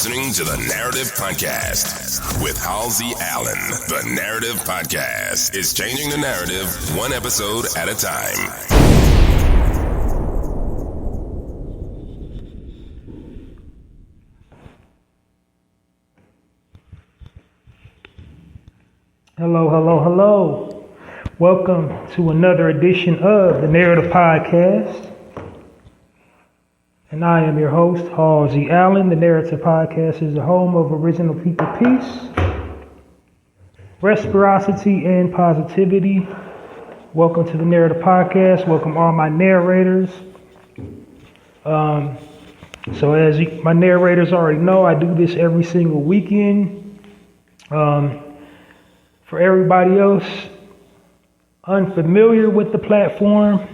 listening to the Narrative Podcast with Halsey Allen. The Narrative Podcast is changing the narrative one episode at a time. Hello. Welcome to another edition of the Narrative Podcast. And I am your host, Halsey Allen. The Narrative Podcast is the home of original people peace, reciprocity, and positivity. Welcome to the Narrative Podcast. Welcome all my narrators. So as my narrators already know, I do this every single weekend. For everybody else unfamiliar with the platform,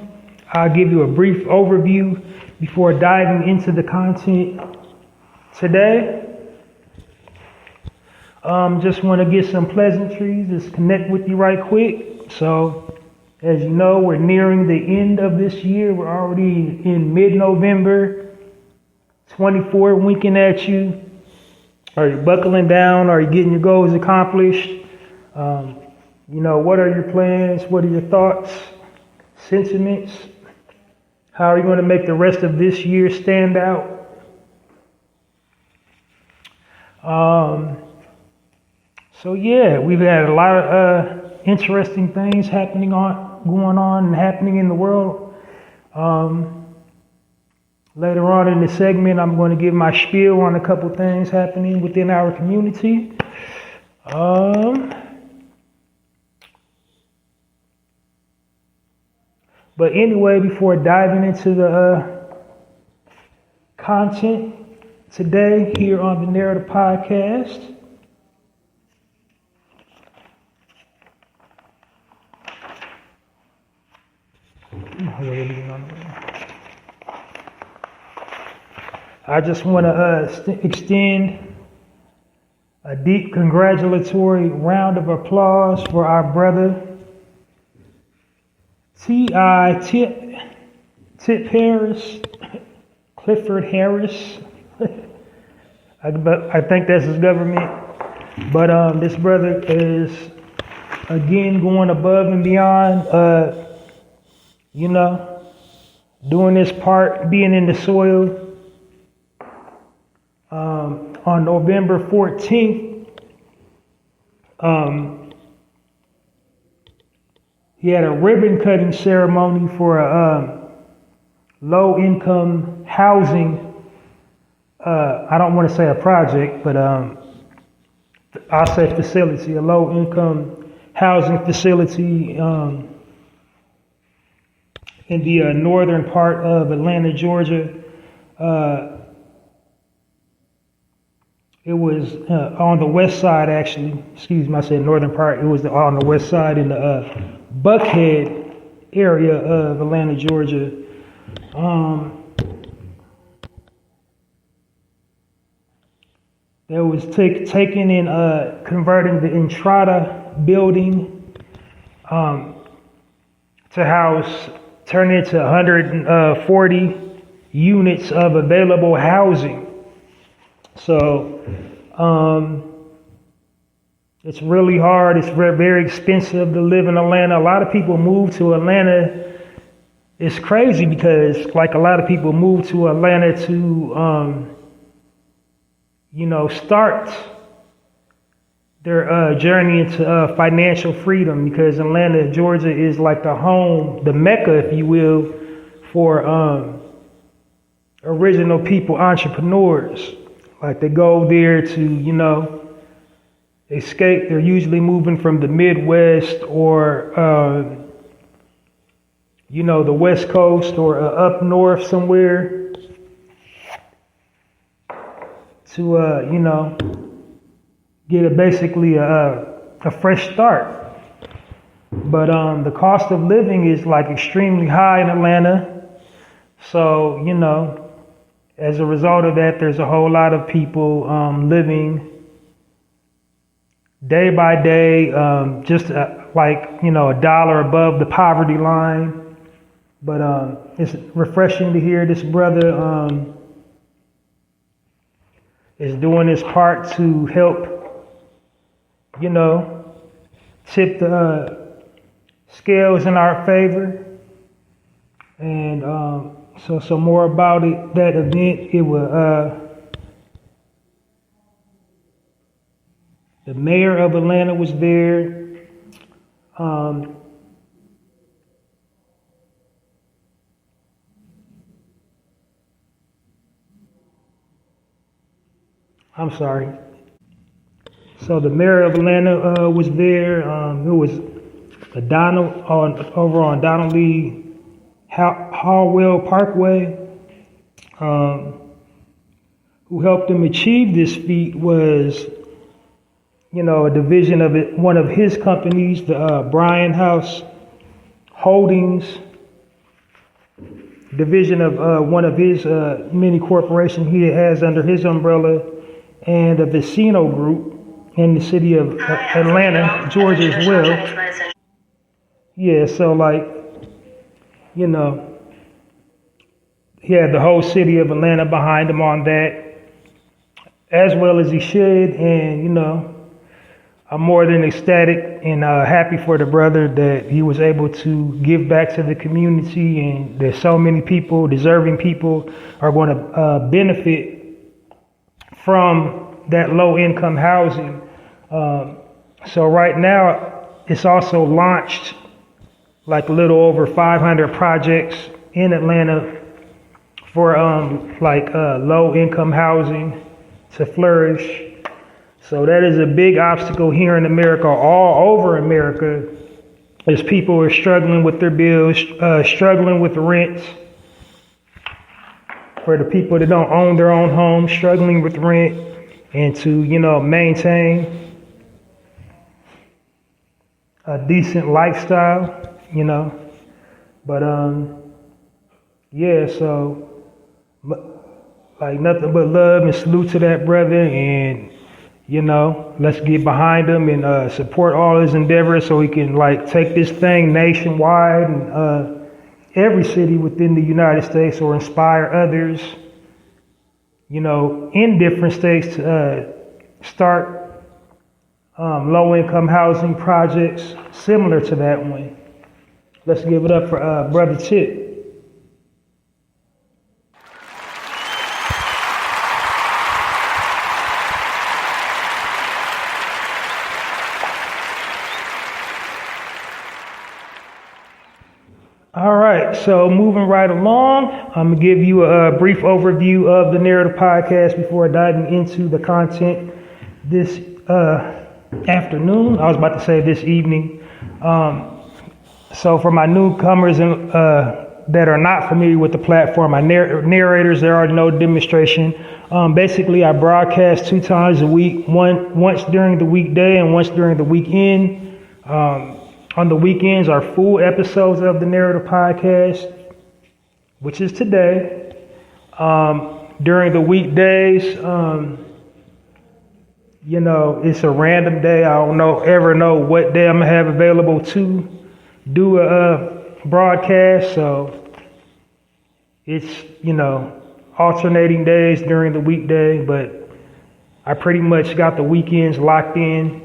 I'll give you a brief overview before diving into the content today. Just want to get some pleasantries, just connect with you right quick. So, as you know, we're nearing the end of this year. We're already in mid-November, 24 winking at you. Are you buckling down? Are you getting your goals accomplished? What are your plans? What are your thoughts, sentiments? How are you going to make the rest of this year stand out? We've had a lot of interesting things going on and happening in the world. Later on in the segment, I'm going to give my spiel on a couple things happening within our community. But anyway, before diving into the content today here on the Narrative Podcast, I just want to extend a deep congratulatory round of applause for our brother Tip Harris, Clifford Harris. I think that's his government. But this brother is again going above and beyond, doing his part, being in the soil. On November 14th, he had a ribbon cutting ceremony for a low-income housing. I don't want to say a project, but I'll say facility, a low-income housing facility in the northern part of Atlanta, Georgia. It was on the west side, actually. Excuse me, I said northern part. It was on the west side in the Buckhead area of Atlanta, Georgia. That was taken in converting the Entrada building to house, turn it to 140 units of available housing. So it's really hard. It's very expensive to live in Atlanta. A lot of people move to Atlanta. It's crazy because a lot of people move to Atlanta to, start their journey into financial freedom, because Atlanta, Georgia is like the home, the Mecca, if you will, for original people, entrepreneurs. Like they go there to, escape. They're usually moving from the Midwest or, the West Coast or up north somewhere to, get basically a fresh start. But the cost of living is extremely high in Atlanta. So, as a result of that, there's a whole lot of people living day by day, just a dollar above the poverty line. But it's refreshing to hear this brother is doing its part to help, tip the scales in our favor. And so more about it, that event, it was the mayor of Atlanta was there. I'm sorry. So the mayor of Atlanta was there. It was over on Donald Lee Hallwell Parkway. Who helped him achieve this feat was, a division of it, one of his companies, the Bryan House Holdings division of one of his many corporations he has under his umbrella, and the Vecino Group in the city of Atlanta, Georgia as well. Yeah, so he had the whole city of Atlanta behind him on that, as well as he should. And, I'm more than ecstatic and happy for the brother that he was able to give back to the community, and there's so many people, deserving people, are going to benefit from that low-income housing. So right now, it's also launched a little over 500 projects in Atlanta for low-income housing to flourish. So that is a big obstacle here in America, all over America, as people are struggling with their bills, struggling with rents. For the people that don't own their own homes, struggling with rent, and to, maintain a decent lifestyle, But, so nothing but love and salute to that brother, and let's get behind him and support all his endeavors so he can take this thing nationwide and every city within the United States, or inspire others, in different states to start low-income housing projects similar to that one. Let's give it up for Brother Chip. All right, so moving right along, I'm going to give you a brief overview of the Narrative Podcast before diving into the content this afternoon. I was about to say this evening. So for my newcomers that are not familiar with the platform, my narrators, there are no demonstration. Basically, I broadcast 2 times a week, once during the weekday and once during the weekend. On the weekends are full episodes of the Narrative Podcast, which is today. During the weekdays, it's a random day. I don't ever know what day I'm gonna have available to do a broadcast. So it's, alternating days during the weekday, but I pretty much got the weekends locked in.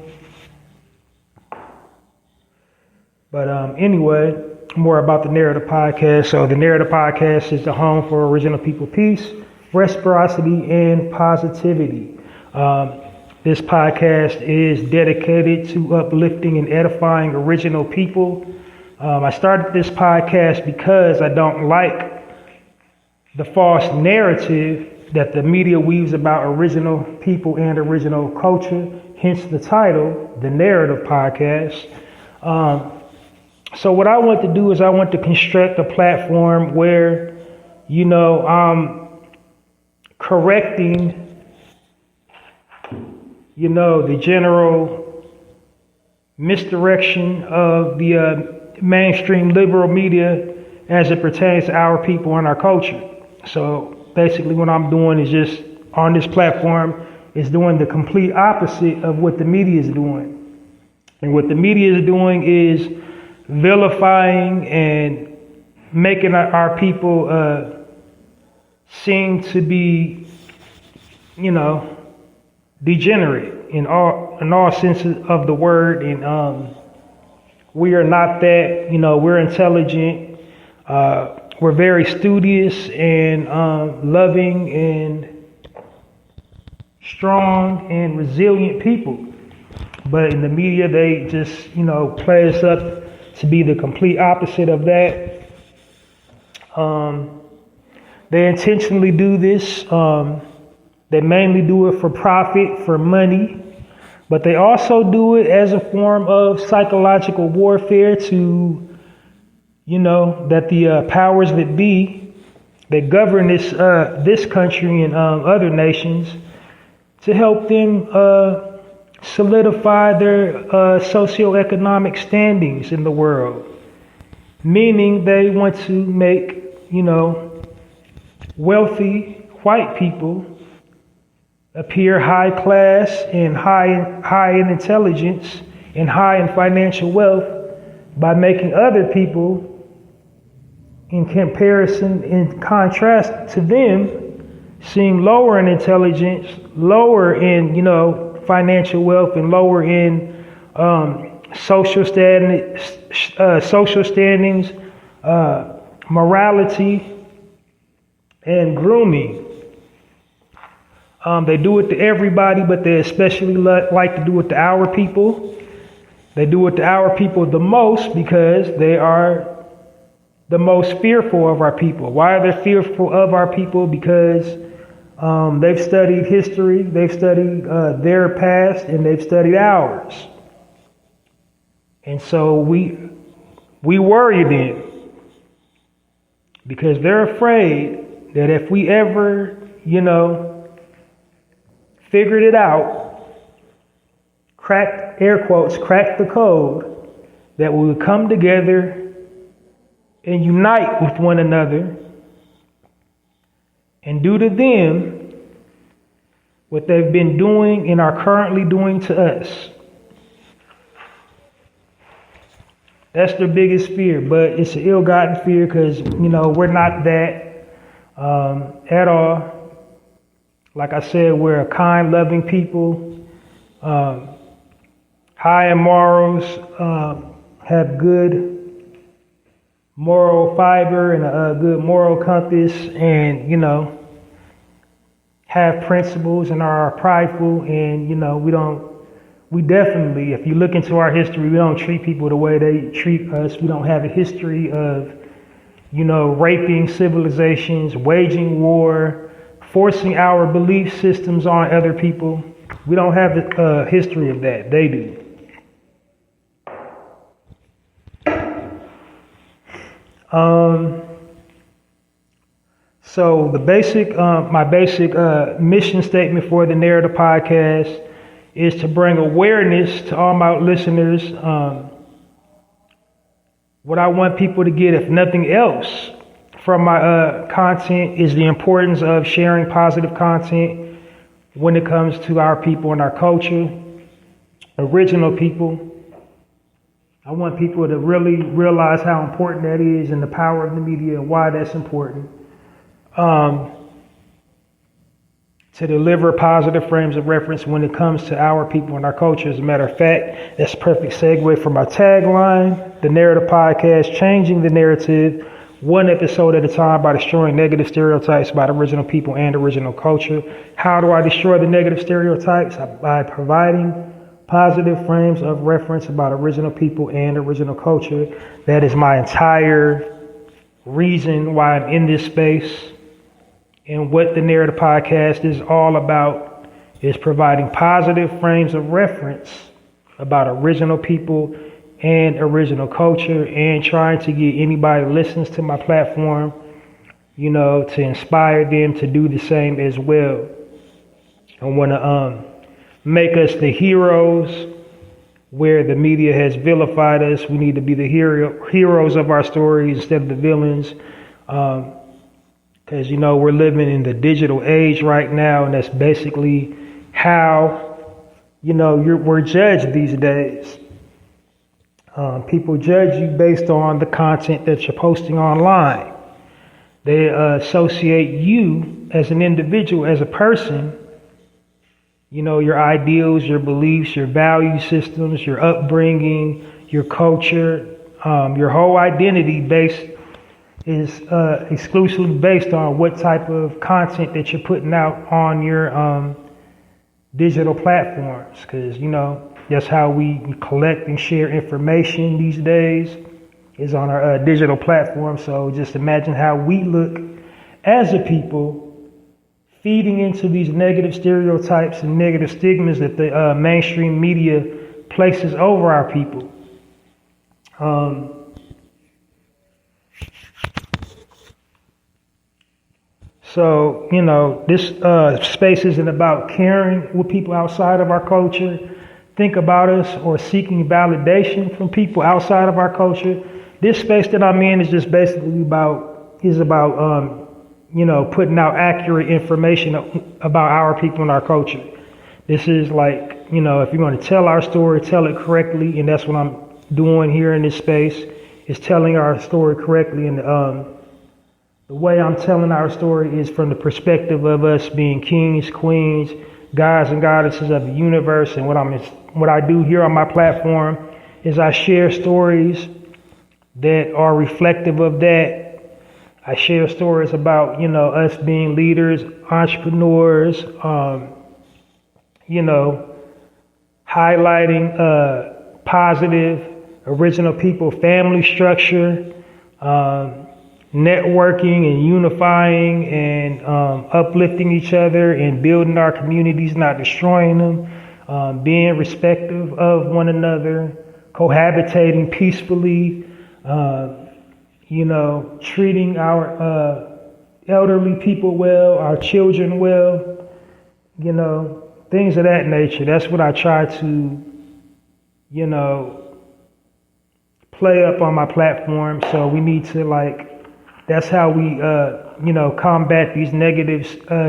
But anyway, more about the Narrative Podcast. So the Narrative Podcast is the home for original people peace, reciprocity, and positivity. This podcast is dedicated to uplifting and edifying original people. I started this podcast because I don't like the false narrative that the media weaves about original people and original culture, hence the title, The Narrative Podcast. So what I want to do is I want to construct a platform where, I'm correcting, the general misdirection of the mainstream liberal media as it pertains to our people and our culture. So basically what I'm doing is just on this platform is doing the complete opposite of what the media is doing. And what the media is doing is vilifying and making our people seem to be, degenerate in all senses of the word, and we are not that. We're intelligent. We're very studious and loving and strong and resilient people. But in the media, they just, play us up to be the complete opposite of that. They intentionally do this. They mainly do it for profit, for money, but they also do it as a form of psychological warfare to, that the powers that be that govern this country and other nations, to help them solidify their socioeconomic standings in the world. Meaning they want to make, wealthy white people appear high class and high in intelligence and high in financial wealth by making other people, in comparison, in contrast to them, seem lower in intelligence, lower in, financial wealth, and lower in social standings, morality, and grooming. They do it to everybody, but they especially like to do it to our people. They do it to our people the most because they are the most fearful of our people. Why are they fearful of our people? Because they've studied history, they've studied their past, and they've studied ours. And so we worry them because they're afraid that if we ever, figured it out, cracked the code, that we would come together and unite with one another and do to them what they've been doing and are currently doing to us. That's their biggest fear, but it's an ill-gotten fear because, we're not that at all. Like I said, we're a kind, loving people, high in morals, have good moral fiber and a good moral compass, and, have principles and are prideful, and, we definitely, if you look into our history, we don't treat people the way they treat us. We don't have a history of, raping civilizations, waging war, forcing our belief systems on other people. We don't have a history of that. They do. So the my basic mission statement for the Narrator podcast is to bring awareness to all my listeners. What I want people to get, if nothing else, from my content is the importance of sharing positive content when it comes to our people and our culture, original people. I want people to really realize how important that is and the power of the media and why that's important. To deliver positive frames of reference when it comes to our people and our culture. As a matter of fact, that's a perfect segue for my tagline, the Narrator podcast, changing the narrative one episode at a time by destroying negative stereotypes about original people and original culture. How do I destroy the negative stereotypes? By providing positive frames of reference about original people and original culture. That is my entire reason why I'm in this space. And what the Narrator podcast is all about is providing positive frames of reference about original people and original culture, and trying to get anybody who listens to my platform, to inspire them to do the same as well. I want to make us the heroes where the media has vilified us. We need to be the heroes of our stories instead of the villains. Because, we're living in the digital age right now, and that's basically how, we're judged these days. People judge you based on the content that you're posting online. They associate you as an individual, as a person, your ideals, your beliefs, your value systems, your upbringing, your culture, your whole identity is exclusively based on what type of content that you're putting out on your digital platforms. Because, that's how we collect and share information these days, is on our digital platform. So just imagine how we look as a people, feeding into these negative stereotypes and negative stigmas that the mainstream media places over our people. So, this space isn't about caring what people outside of our culture think about us or seeking validation from people outside of our culture. This space that I'm in is just basically about putting out accurate information about our people and our culture. This is like, if you're going to tell our story, tell it correctly, and that's what I'm doing here in this space, is telling our story correctly. And the way I'm telling our story is from the perspective of us being kings, queens, gods and goddesses of the universe. And what I do here on my platform is I share stories that are reflective of that. I share stories about, us being leaders, entrepreneurs, highlighting positive, original people, family structure, networking and unifying and uplifting each other and building our communities, not destroying them, being respectful of one another, cohabitating peacefully, treating our elderly people well, our children well, things of that nature. That's what I try to, play up on my platform. So we need to that's how we, combat these negative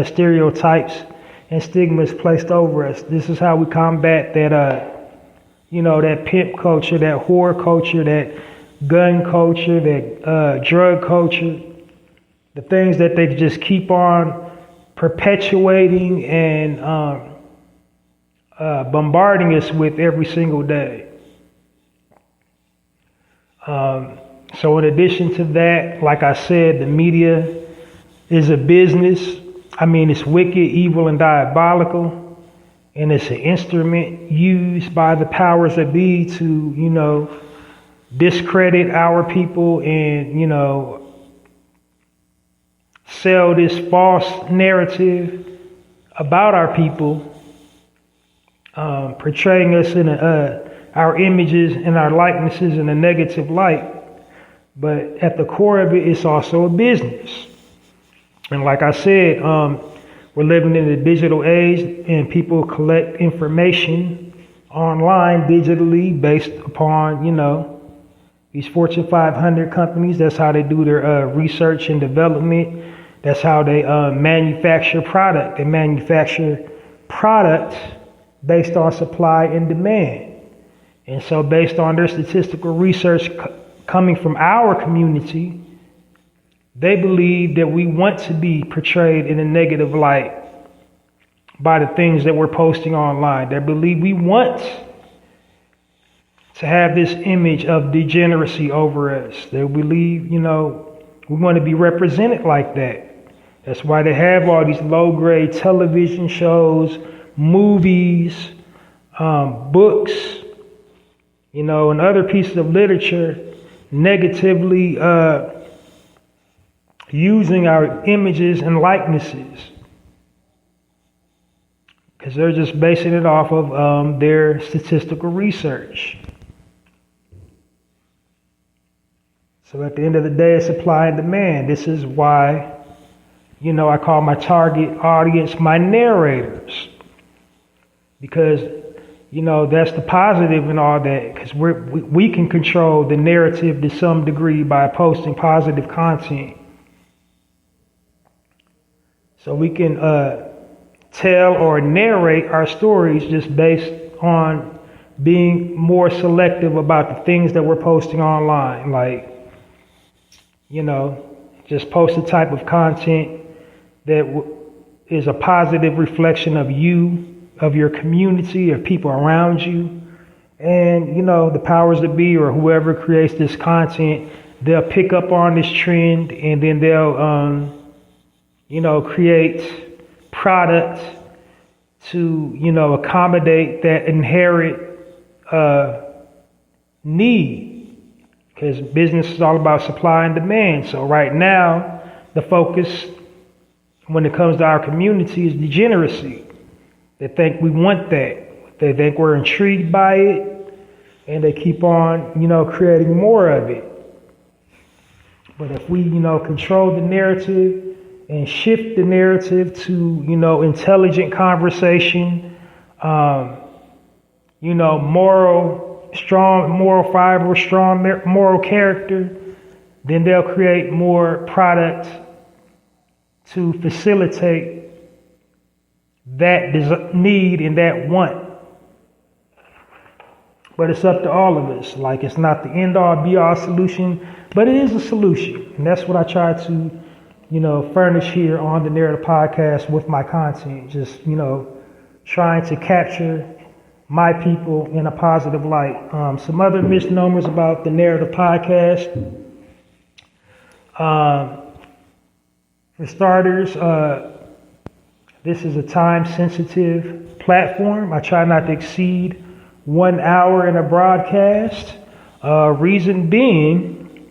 stereotypes and stigmas placed over us. This is how we combat that, that pimp culture, that whore culture, that gun culture, that drug culture, the things that they just keep on perpetuating and bombarding us with every single day. So in addition to that, like I said, the media is a business. It's wicked, evil, and diabolical. And it's an instrument used by the powers that be to, discredit our people and, sell this false narrative about our people, portraying us in our images and our likenesses in a negative light. But at the core of it, it's also a business. And like I said, we're living in a digital age, and people collect information online digitally based upon, these Fortune 500 companies. That's how they do their research and development. That's how they manufacture product. They manufacture product based on supply and demand. And so based on their statistical research coming from our community, they believe that we want to be portrayed in a negative light by the things that we're posting online. They believe we want to have this image of degeneracy over us. They believe, we want to be represented like that. That's why they have all these low-grade television shows, movies, books, and other pieces of literature negatively using our images and likenesses, because they're just basing it off of their statistical research. So at the end of the day, it's supply and demand. This is why, I call my target audience my narrators, because that's the positive in all that, because we can control the narrative to some degree by posting positive content. So we can tell or narrate our stories just based on being more selective about the things that we're posting online. Like, just post the type of content that is a positive reflection of you of your community, of people around you. And, the powers that be or whoever creates this content, they'll pick up on this trend and then they'll, create products to, accommodate that inherent need. Because business is all about supply and demand. So right now, the focus when it comes to our community is degeneracy. They think we want that. They think we're intrigued by it, and they keep on, creating more of it. But if we, control the narrative and shift the narrative to, intelligent conversation, strong moral fiber, strong moral character, then they'll create more products to facilitate that need and that want. But it's up to all of us. Like, it's not the end all be all solution, but it is a solution. And that's what I try to, furnish here on the Narrative Podcast with my content. Just, trying to capture my people in a positive light. Some other misnomers about the Narrative Podcast. For starters, this is a time-sensitive platform. I try not to exceed 1 hour in a broadcast. Reason being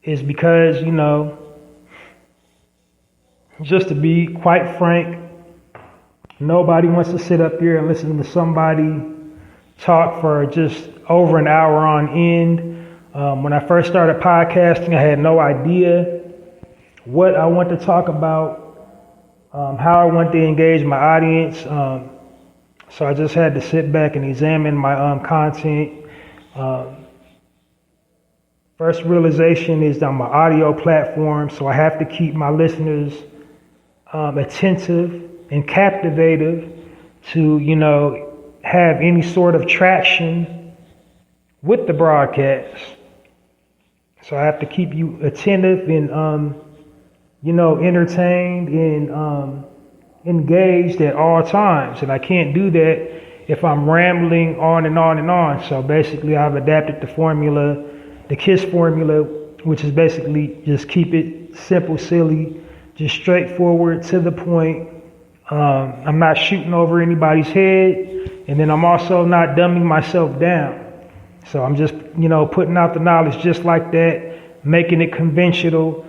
is because, just to be quite frank, nobody wants to sit up here and listen to somebody talk for just over an hour on end. When I first started podcasting, I had no idea what I want to talk about, how I want to engage my audience. So I just had to sit back and examine my content. First realization is on my audio platform, so I have to keep my listeners attentive and captivated to, have any sort of traction with the broadcast. So I have to keep you attentive and, entertained and engaged at all times. And I can't do that if I'm rambling on and on and on. So basically, I've adapted the formula, the KISS formula, which is basically just keep it simple, silly, just straightforward, to the point. I'm not shooting over anybody's head, and then I'm also not dumbing myself down. So I'm just, putting out the knowledge just like that, making it conventional,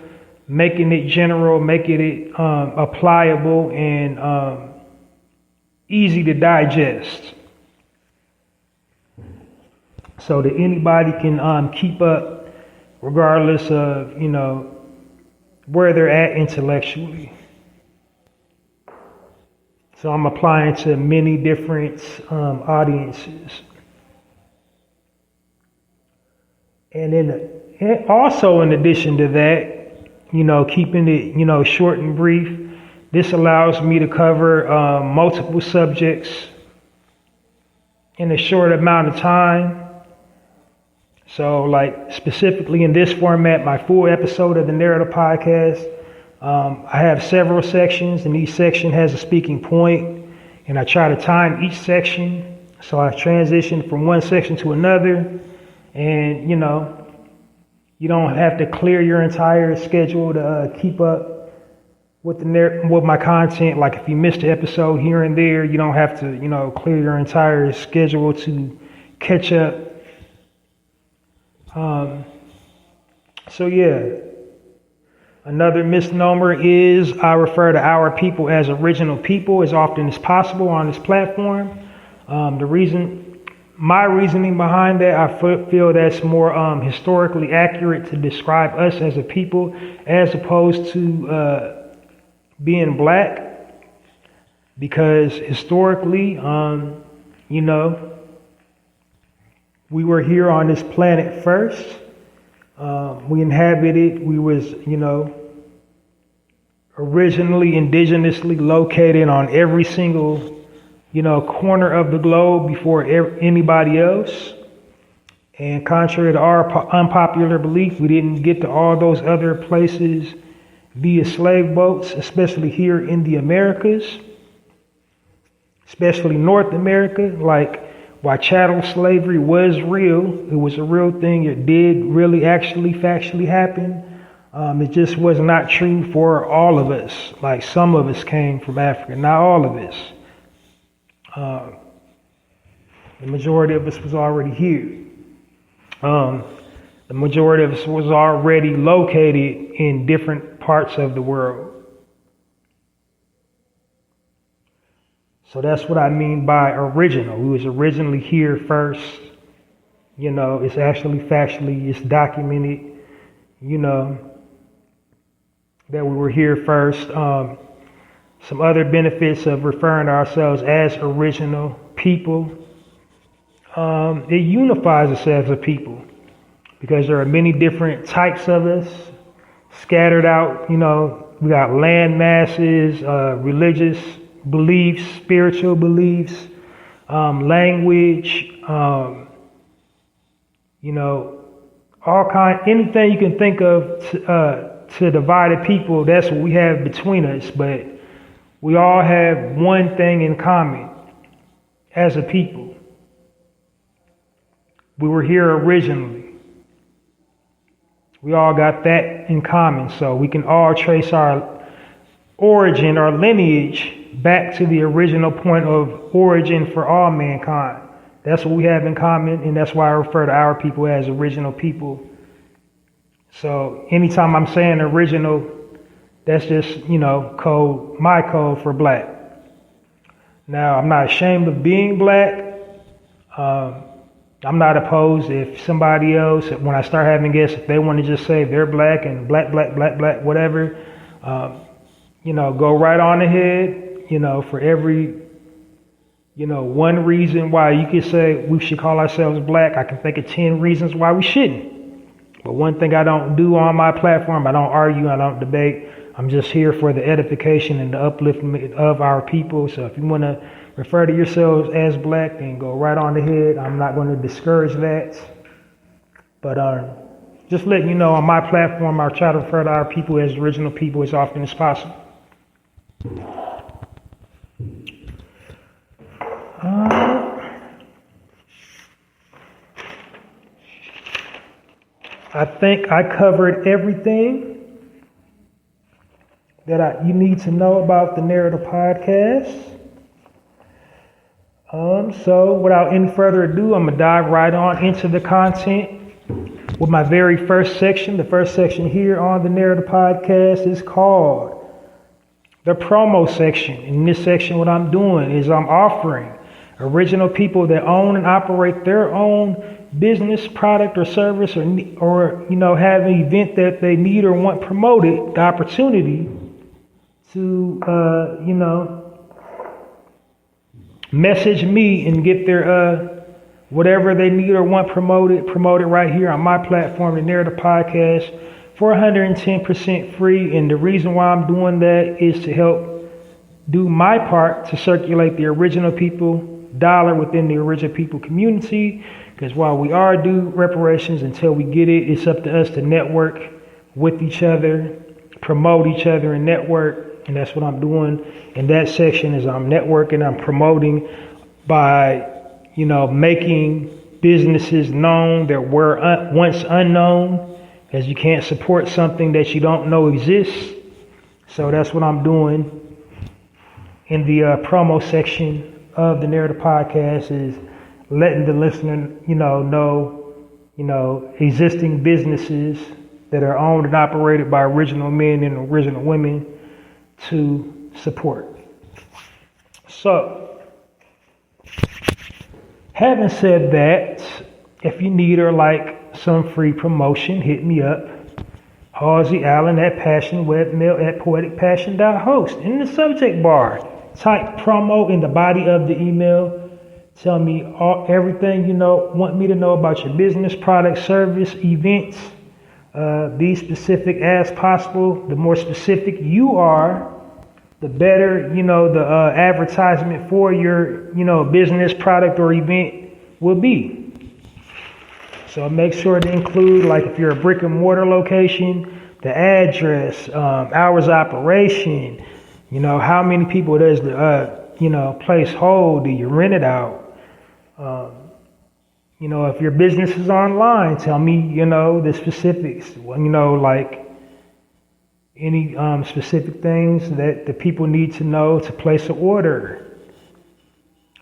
making it general, making it applicable and easy to digest, so that anybody can keep up, regardless of where they're at intellectually. So I'm applying to many different audiences. And then also in addition to that, keeping it, short and brief, this allows me to cover multiple subjects in a short amount of time. So like specifically in this format, my full episode of the Narrative Podcast, I have several sections, and each section has a speaking point, and I try to time each section. So I transition from one section to another, and you don't have to clear your entire schedule to keep up with with my content. Like if you missed an episode here and there, you don't have to clear your entire schedule to catch up. So yeah. Another misnomer is I refer to our people as original people as often as possible on this platform. My reasoning behind that, I feel that's more historically accurate to describe us as a people, as opposed to being black, because historically, we were here on this planet first. We inhabited, we was, originally indigenously located on every single, corner of the globe before anybody else. And contrary to our unpopular belief, we didn't get to all those other places via slave boats, especially here in the Americas. especially North America, like while chattel slavery was real, it was a real thing. It did really actually factually happen. It just was not true for all of us. Like some of us came from Africa, not all of us. The majority of us was already here. The majority of us was already located in different parts of the world. So that's what I mean by original. We was originally here first. You know, it's actually factually, it's documented, you know, that we were here first. Some other benefits of referring to ourselves as original people. It unifies us as a people because there are many different types of us scattered out. You know, we got land masses, religious beliefs, spiritual beliefs, language, you know, anything you can think of to divide a people. That's what we have between us. But we all have one thing in common as a people. We were here originally. We all got that in common. So we can all trace our origin, our lineage, back to the original point of origin for all mankind. That's what we have in common, and that's why I refer to our people as original people. So anytime I'm saying original, that's just, you know, my code for black. Now, I'm not ashamed of being black. I'm not opposed if somebody else, when I start having guests, if they want to just say they're black and black, whatever, you know, go right on ahead. You know, for every, you know, one reason why you could say we should call ourselves black, I can think of 10 reasons why we shouldn't. But one thing I don't do on my platform, I don't argue, I don't debate. I'm just here for the edification and the upliftment of our people. So if you want to refer to yourselves as black, then go right on ahead. I'm not going to discourage that. But just letting you know, on my platform, I try to refer to our people as original people as often as possible. I think I covered everything that you need to know about the Narrator podcast. So without any further ado, I'm going to dive right on into the content with my very first section. The first section here on the Narrator podcast is called the promo section. In this section, what I'm doing is I'm offering original people that own and operate their own business, product, or service, or you know, have an event that they need or want promoted, the opportunity to you know, message me and get their whatever they need or want promoted right here on my platform, the Narrator Podcast, for 110% free. And the reason why I'm doing that is to help do my part to circulate the original people dollar within the original people community. Because while we are due reparations, until we get it, it's up to us to network with each other, promote each other, and network. And that's what I'm doing in that section. Is I'm networking, I'm promoting by, you know, making businesses known that were once unknown, because you can't support something that you don't know exists. So that's what I'm doing in the promo section of the Narrator Podcast, is letting the listener, know existing businesses that are owned and operated by original men and original women to support. So, having said that, if you need or like some free promotion, hit me up. Halsey Allen at passionwebmail@poeticpassion.host. In the subject bar, type promo in the body of the email. Tell me everything you want me to know about your business, product, service, events. Be specific as possible. The more specific you are, the better, the advertisement for your, business, product, or event will be. So make sure to include, like if you're a brick and mortar location, the address, hours of operation, how many people does the, place hold? Do you rent it out? If your business is online, tell me, the specifics. Like any specific things that the people need to know to place an order.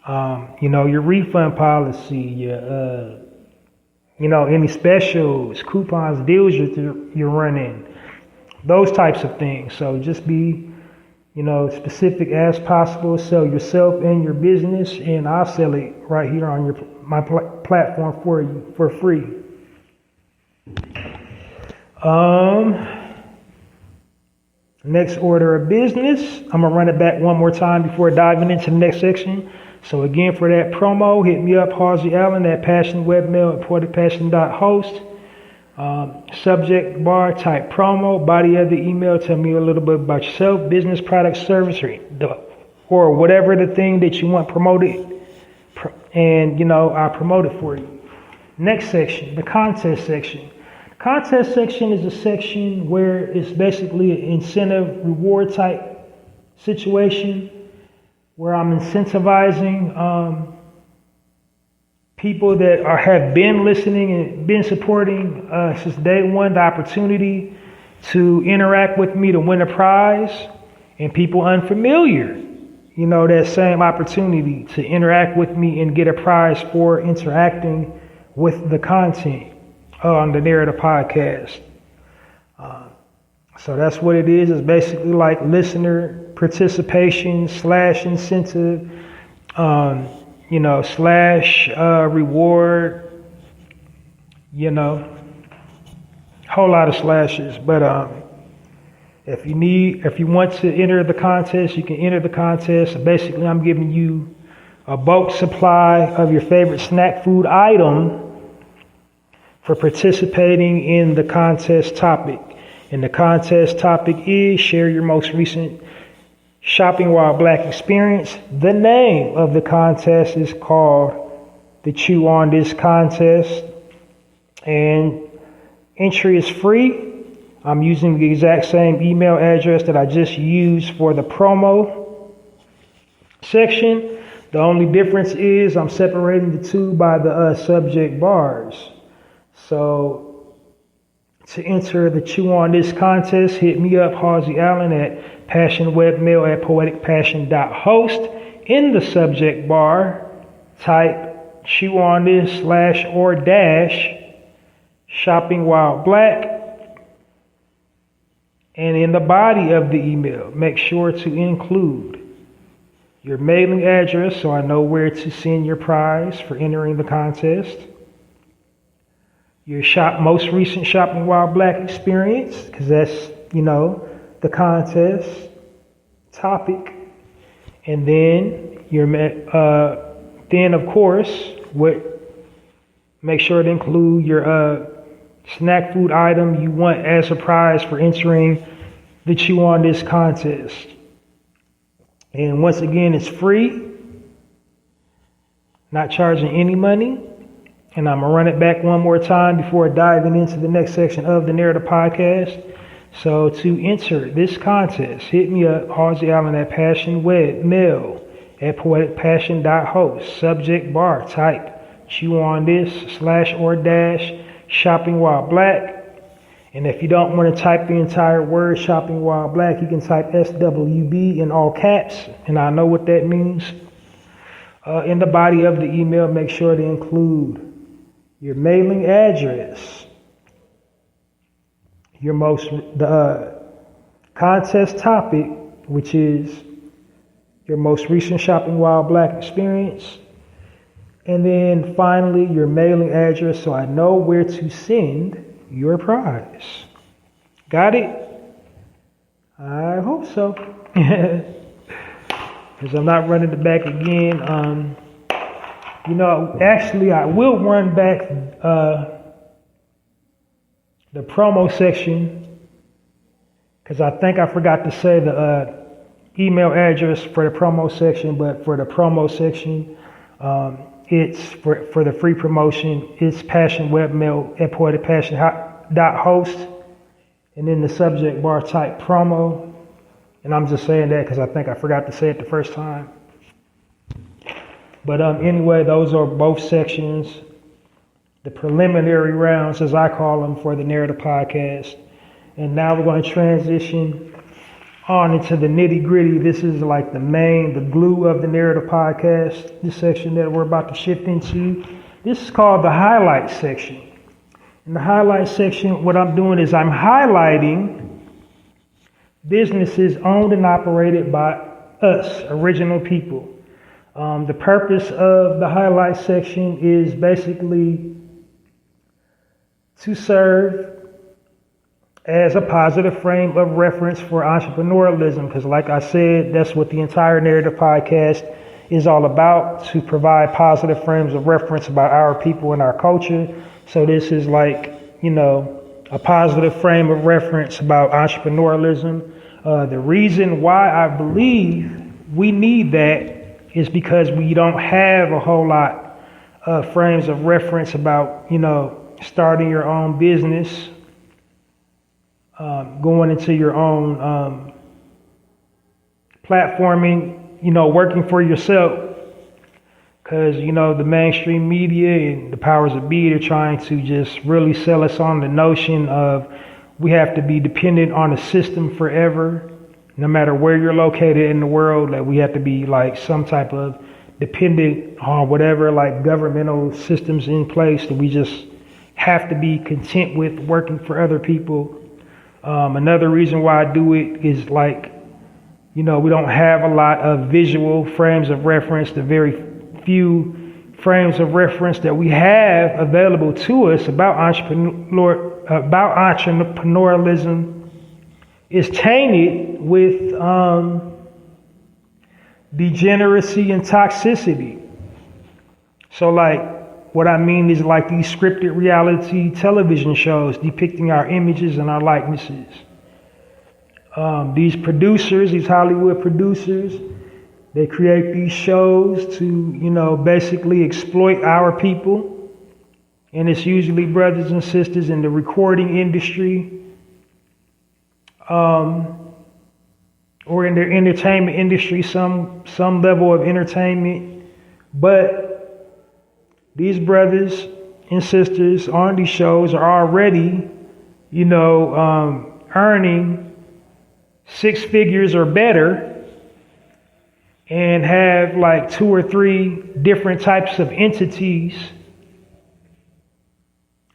Your refund policy, any specials, coupons, deals you're running, those types of things. So just be, specific as possible. Sell yourself and your business, and I'll sell it right here on my platform for you for free. Next order of business. I'm gonna run it back one more time before diving into the next section. So again, for that promo, hit me up, Halsey Allen at passionwebmail@poeticpassion.host. Subject bar, type promo. Body of the email, tell me a little bit about yourself, business, product, service, or whatever the thing that you want promoted. And, I'll promote it for you. Next section, the contest section. The contest section is a section where it's basically an incentive reward type situation, where I'm incentivizing people that have been listening and been supporting since day one, the opportunity to interact with me to win a prize, and people unfamiliar, that same opportunity to interact with me and get a prize for interacting with the content on the Narrator podcast. So that's what it is. It's basically like listener participation / incentive, / reward, whole lot of slashes. But if you want to enter the contest, you can enter the contest. Basically, I'm giving you a bulk supply of your favorite snack food item for participating in the contest topic. And the contest topic is share your most recent shopping while black experience. The name of the contest is called the Chew on This contest, and entry is free. I'm using the exact same email address that I just used for the promo section. The only difference is I'm separating the two by the subject bars. So to enter the Chew on This contest, hit me up, Halsey Allen at passionwebmail@poeticpassion.host. In the subject bar, type Chew on This / or dash shopping while black. And in the body of the email, make sure to include your mailing address so I know where to send your prize for entering the contest. Your most recent shopping while black experience, because that's, the contest topic. And then of course, make sure to include your snack food item you want as a prize for entering the Chew on This contest. And once again, it's free, not charging any money. And I'm going to run it back one more time before diving into the next section of the Narrator podcast. So to enter this contest, hit me up, Halsey Allen at passionwebmail@poeticpassion.host. Subject bar, type Chew on This / or dash shopping while black. And if you don't want to type the entire word shopping while black, you can type SWB in all caps, and I know what that means. In the body of the email, make sure to include your mailing address, the contest topic, which is your most recent shopping while black experience, and then finally your mailing address so I know where to send your prize. Got it? I hope so. Because I'm not running it back again. Actually, I will run back the promo section, because I think I forgot to say the email address for the promo section. But for the promo section, it's for the free promotion. It's passionwebmail@poeticpassion.host, and in the subject bar, type promo. And I'm just saying that because I think I forgot to say it the first time. But anyway, those are both sections, the preliminary rounds, as I call them, for the Narrative Podcast. And now we're going to transition on into the nitty gritty. This is like the glue of the Narrative Podcast, this section that we're about to shift into. This is called the highlight section. In the highlight section, what I'm doing is I'm highlighting businesses owned and operated by us, original people. The purpose of the highlight section is basically to serve as a positive frame of reference for entrepreneurialism, because like I said, that's what the entire Narrative Podcast is all about, to provide positive frames of reference about our people and our culture. So this is like, a positive frame of reference about entrepreneurialism. The reason why I believe we need that is because we don't have a whole lot of frames of reference about, starting your own business, going into your own platforming, working for yourself. Because, the mainstream media and the powers that be, they're trying to just really sell us on the notion of we have to be dependent on a system forever, no matter where you're located in the world, that we have to be like some type of dependent on whatever like governmental systems in place, that we just have to be content with working for other people. Another reason why I do it is like, we don't have a lot of visual frames of reference. The very few frames of reference that we have available to us about entrepreneurialism is tainted with degeneracy and toxicity. So like, what I mean is like these scripted reality television shows depicting our images and our likenesses. These producers, these Hollywood producers, they create these shows to, basically exploit our people. And it's usually brothers and sisters in the recording industry, or in their entertainment industry, some level of entertainment. But these brothers and sisters on these shows are already, earning six figures or better, and have like 2 or 3 different types of entities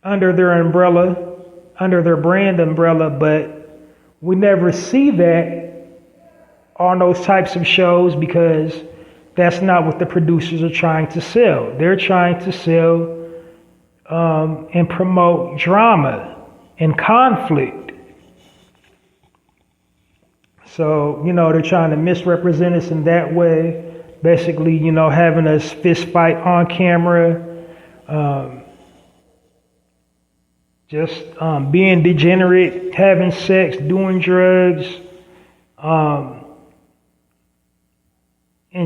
under their umbrella, under their brand umbrella. But we never see that on those types of shows, because that's not what the producers are trying to sell. They're trying to sell and promote drama and conflict. So, they're trying to misrepresent us in that way. Basically, having us fist fight on camera, being degenerate, having sex, doing drugs, and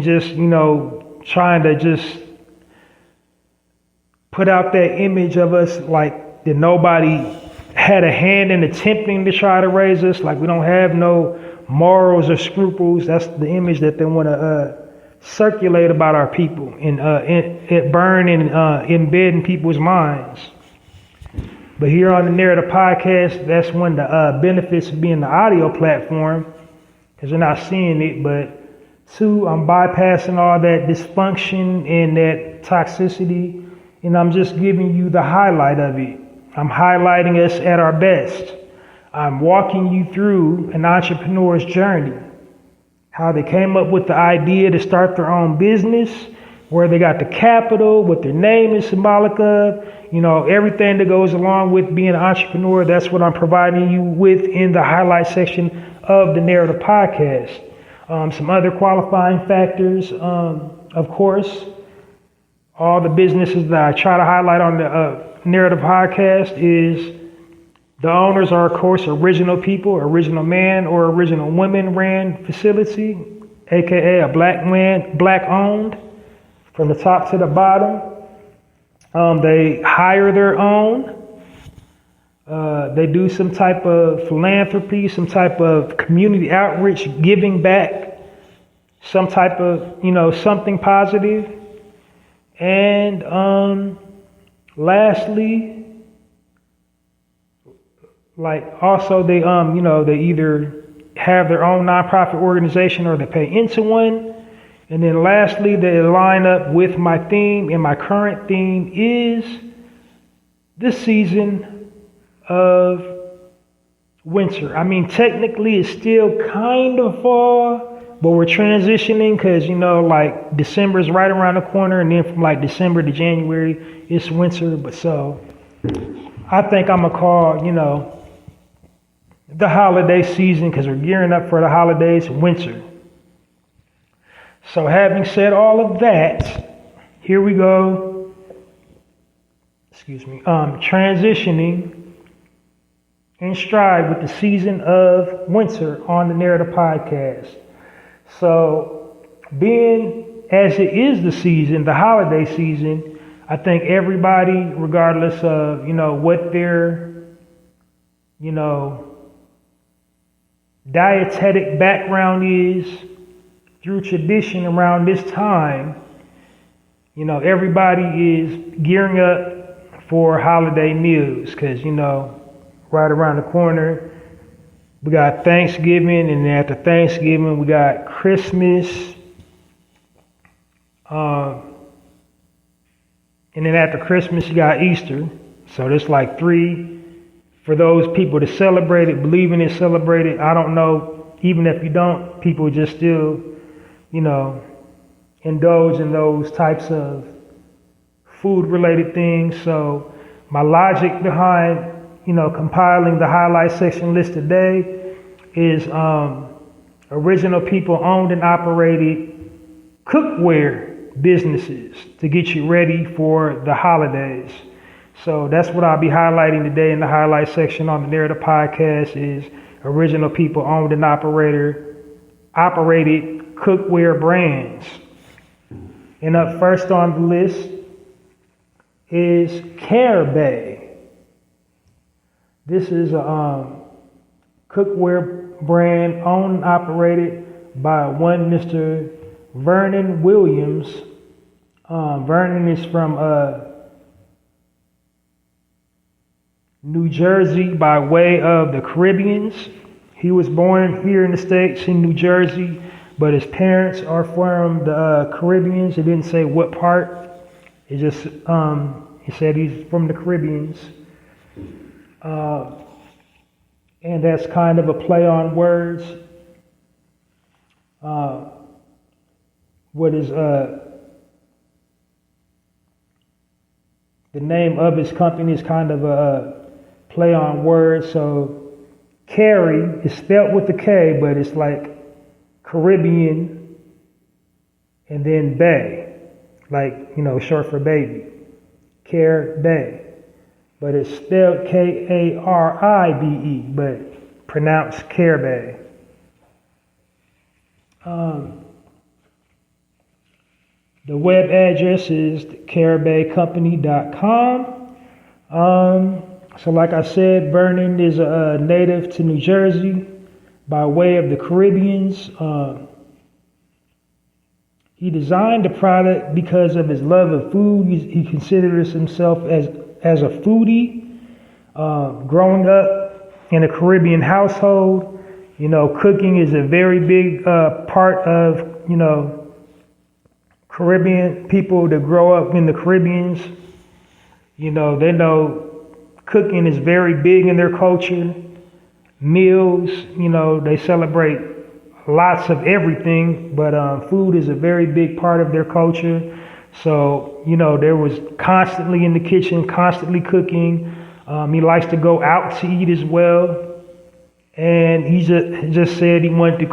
just, trying to just put out that image of us like that nobody had a hand in attempting to try to raise us, like we don't have no morals or scruples. That's the image that they want to circulate about our people and burn and embed in people's minds. But here on the Narrative Podcast, that's one of the benefits of being the audio platform, because you're not seeing it. But 2, I'm bypassing all that dysfunction and that toxicity, and I'm just giving you the highlight of it. I'm highlighting us at our best. I'm walking you through an entrepreneur's journey, how they came up with the idea to start their own business, where they got the capital, what their name is symbolic of, everything that goes along with being an entrepreneur. That's what I'm providing you with in the highlight section of the Narrative Podcast. Some other qualifying factors, of course, all the businesses that I try to highlight on the Narrative Podcast is the owners are, of course, original people, original man or original woman ran facility, aka a black owned, from the top to the bottom. They hire their own. They do some type of philanthropy, some type of community outreach, giving back, some type of, something positive. And lastly, like also they they either have their own nonprofit organization or they pay into one. And then lastly, they line up with my theme, and my current theme is the season of winter. I mean, technically it's still kind of fall, but we're transitioning because, like December is right around the corner, and then from like December to January, it's winter. But so I think I'm going to call, the holiday season, because we're gearing up for the holidays, winter. So having said all of that, here we go. Transitioning in stride with the season of winter on the Narrator podcast. So being as it is the season, the holiday season, I think everybody, regardless of, what their, dietetic background is, through tradition around this time, everybody is gearing up for holiday meals because, right around the corner, we got Thanksgiving, and then after Thanksgiving, we got Christmas. And then after Christmas, you got Easter. So there's like 3 for those people to celebrate it, believe in it, celebrate it. I don't know, even if you don't, people just still, indulge in those types of food-related things. So my logic behind, compiling the highlight section list today is original people owned and operated cookware businesses to get you ready for the holidays. So that's what I'll be highlighting today in the highlight section on the Narrator podcast is original people owned and operated cookware brands. And up first on the list is Caribay. This is a cookware brand owned and operated by one Mr. Vernon Williams. Vernon is from New Jersey by way of the Caribbeans. He was born here in the States in New Jersey, but his parents are from the Caribbeans. It didn't say what part. It just he said he's from the Caribbeans. And that's kind of a play on words. What is the name of his company is kind of a play on words. So Carrie is spelled with a K, but it's like Caribbean and then Bay, like, short for baby. Caribay. But it's spelled K-A-R-I-B-E, but pronounced Caribay. The web address is caribaycompany.com. So like I said, Vernon is a native to New Jersey by way of the Caribbeans. He designed the product because of his love of food. He considers himself as a foodie. Growing up in a Caribbean household, cooking is a very big part of, Caribbean people that grow up in the Caribbeans. They know cooking is very big in their culture. Meals, they celebrate lots of everything, but food is a very big part of their culture. So, there was constantly in the kitchen, constantly cooking. He likes to go out to eat as well. And he just said he wanted to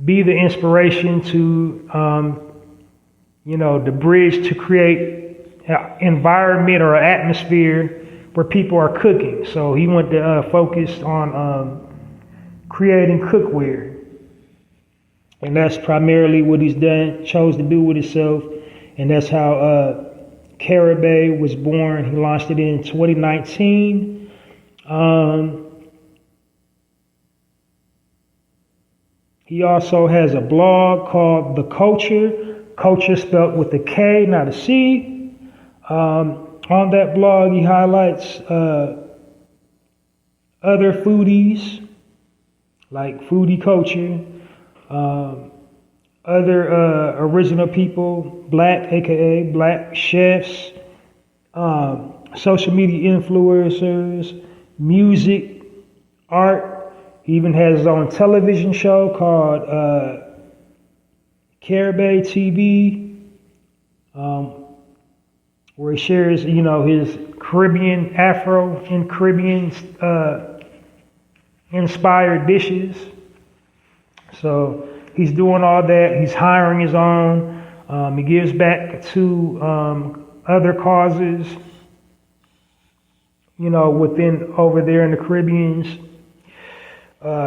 be the inspiration to, the bridge to create an environment or an atmosphere where people are cooking. So he wanted to focus on creating cookware. And that's primarily what he's chose to do with himself. And that's how Caribay was born. He launched it in 2019. He also has a blog called The Culture Culture spelt with a K, not a C. On that blog, he highlights other foodies, like Foodie Culture, other original people, Black, aka Black chefs, social media influencers, music, art. He even has his own television show called Caribbean TV, where he shares, his Caribbean, Afro and Caribbean inspired dishes. So he's doing all that. He's hiring his own. He gives back to other causes, within over there in the Caribbeans,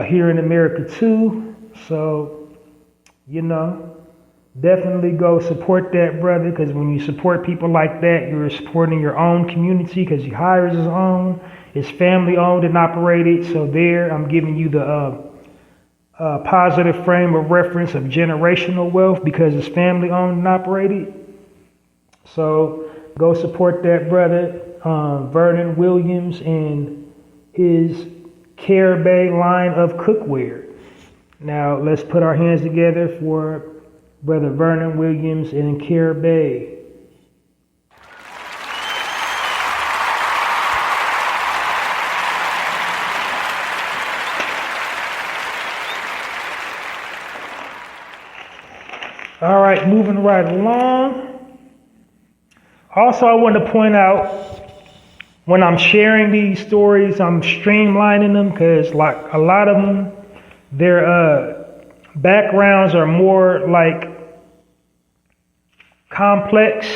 here in America too. So, definitely go support that brother, because when you support people like that, you're supporting your own community, because he hires his own. It's family owned and operated. So there, I'm giving you the positive frame of reference of generational wealth, because it's family owned and operated. So go support that brother, Vernon Williams, and his Caribbean line of cookware. Now let's put our hands together for Brother Vernon Williams and Caribbean. All right, moving right along. Also, I want to point out, when I'm sharing these stories, I'm streamlining them, because like a lot of them, their backgrounds are more like complex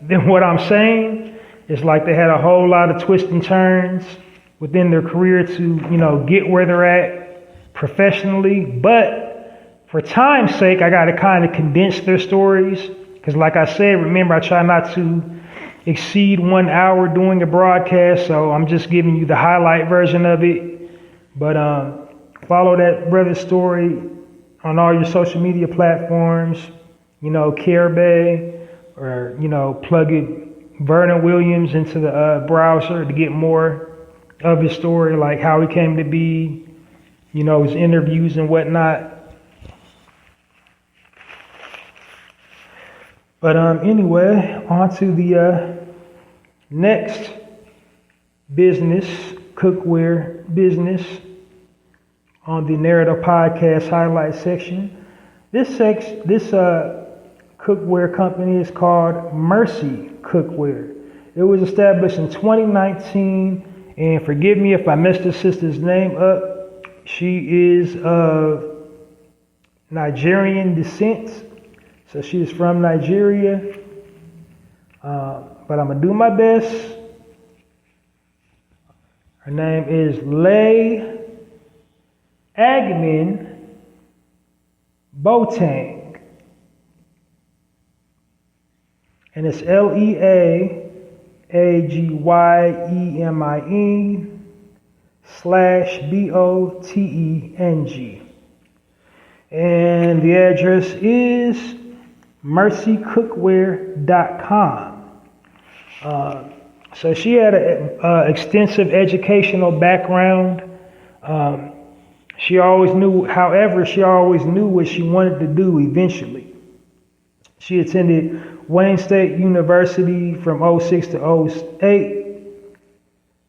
than what I'm saying. It's like they had a whole lot of twists and turns within their career to, get where they're at professionally. But for time's sake, I got to kind of condense their stories, because like I said, remember, I try not to exceed 1 hour doing a broadcast, so I'm just giving you the highlight version of it. But follow that brother's story on all your social media platforms, Caribbean, or, plug it, Vernon Williams, into the browser to get more of his story, like how he came to be, his interviews and whatnot. But anyway, on to the next business, cookware business, on the Narrator podcast highlight section. This cookware company is called Mercy Cookware. It was established in 2019, and forgive me if I messed the sister's name up. She is of Nigerian descent. So she is from Nigeria, but I'm going to do my best. Her name is Lay Agyeman Boateng, and it's LeAgyemine/BOTENG. And the address is mercycookware.com. So she had an extensive educational background. She always knew what she wanted to do eventually. She attended Wayne State University from 06 to 08.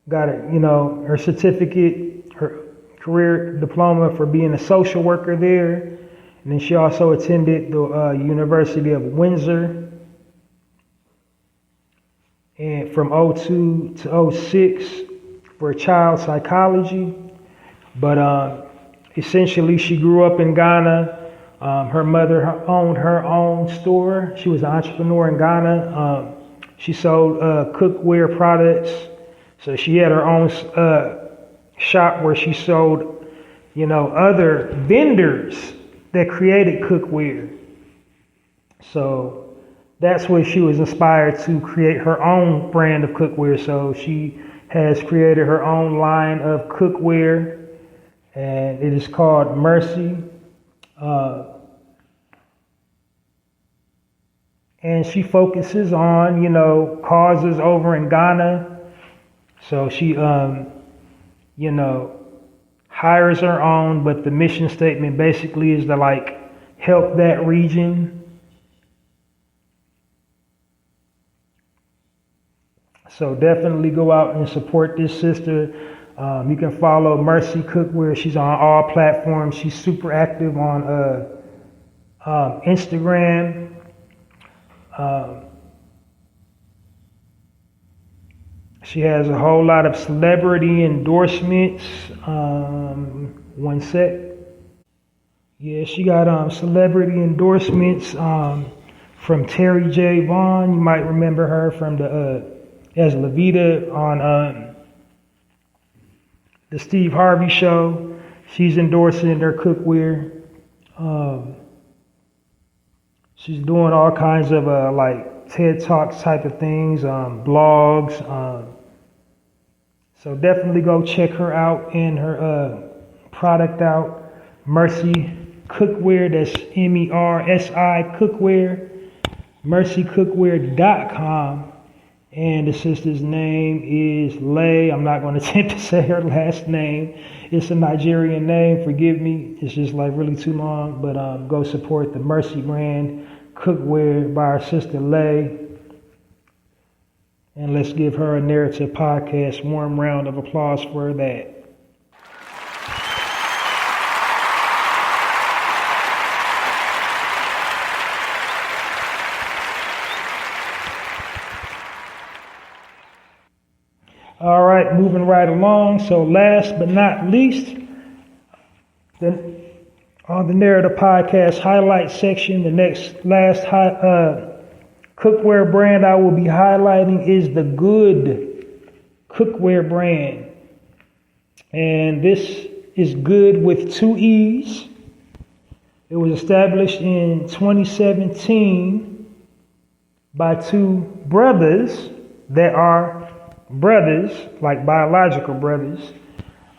Got her certificate, her career diploma for being a social worker there. And then she also attended the University of Windsor, and from 02 to 06 for child psychology. But essentially, she grew up in Ghana. Her mother owned her own store. She was an entrepreneur in Ghana. She sold cookware products. So she had her own shop where she sold, other vendors that created cookware. So that's where she was inspired to create her own brand of cookware. So she has created her own line of cookware, and it is called Mercy. and she focuses on, causes over in Ghana. So she, hires her own, but the mission statement basically is to help that region. So definitely go out and support this sister. You can follow Mercy Cookware. She's on all platforms. She's super active on Instagram. She has a whole lot of celebrity endorsements. One sec. Yeah, she got celebrity endorsements from Terry J. Vaughn. You might remember her from as Levita on the Steve Harvey show. She's endorsing their cookware. She's doing all kinds of TED Talks type of things, blogs. So definitely go check her out and her product out. Mercy Cookware, that's MERSI Cookware, mercycookware.com. And the sister's name is Lay. I'm not going to attempt to say her last name. It's a Nigerian name. Forgive me. It's just really too long. But go support the Mercy brand cookware by our sister Lay. And let's give her a Narrative Podcast warm round of applause for that. All right, moving right along. So last but not least, on the Narrative Podcast highlight section, the last cookware brand I will be highlighting is the Good Cookware brand. And this is Good with 2 E's. It was established in 2017 by 2 brothers that are brothers, like biological brothers,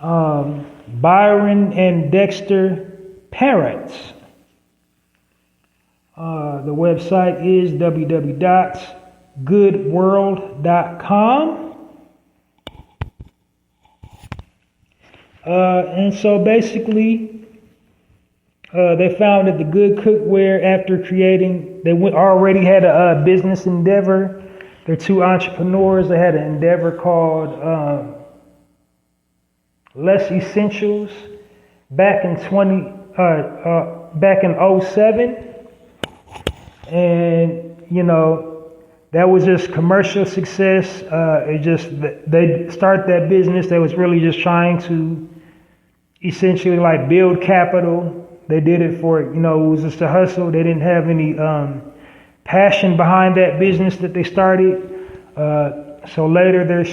Byron and Dexter Parents. The website is www.goodworld.com. And so basically, they founded the Good Cookware after they already had a business endeavor. They're 2 entrepreneurs. They had an endeavor called Less Essentials back in '07, and that was just commercial success. They started that business. They was really just trying to essentially build capital. They did it for it was just a hustle. They didn't have any passion behind that business that they started. So later their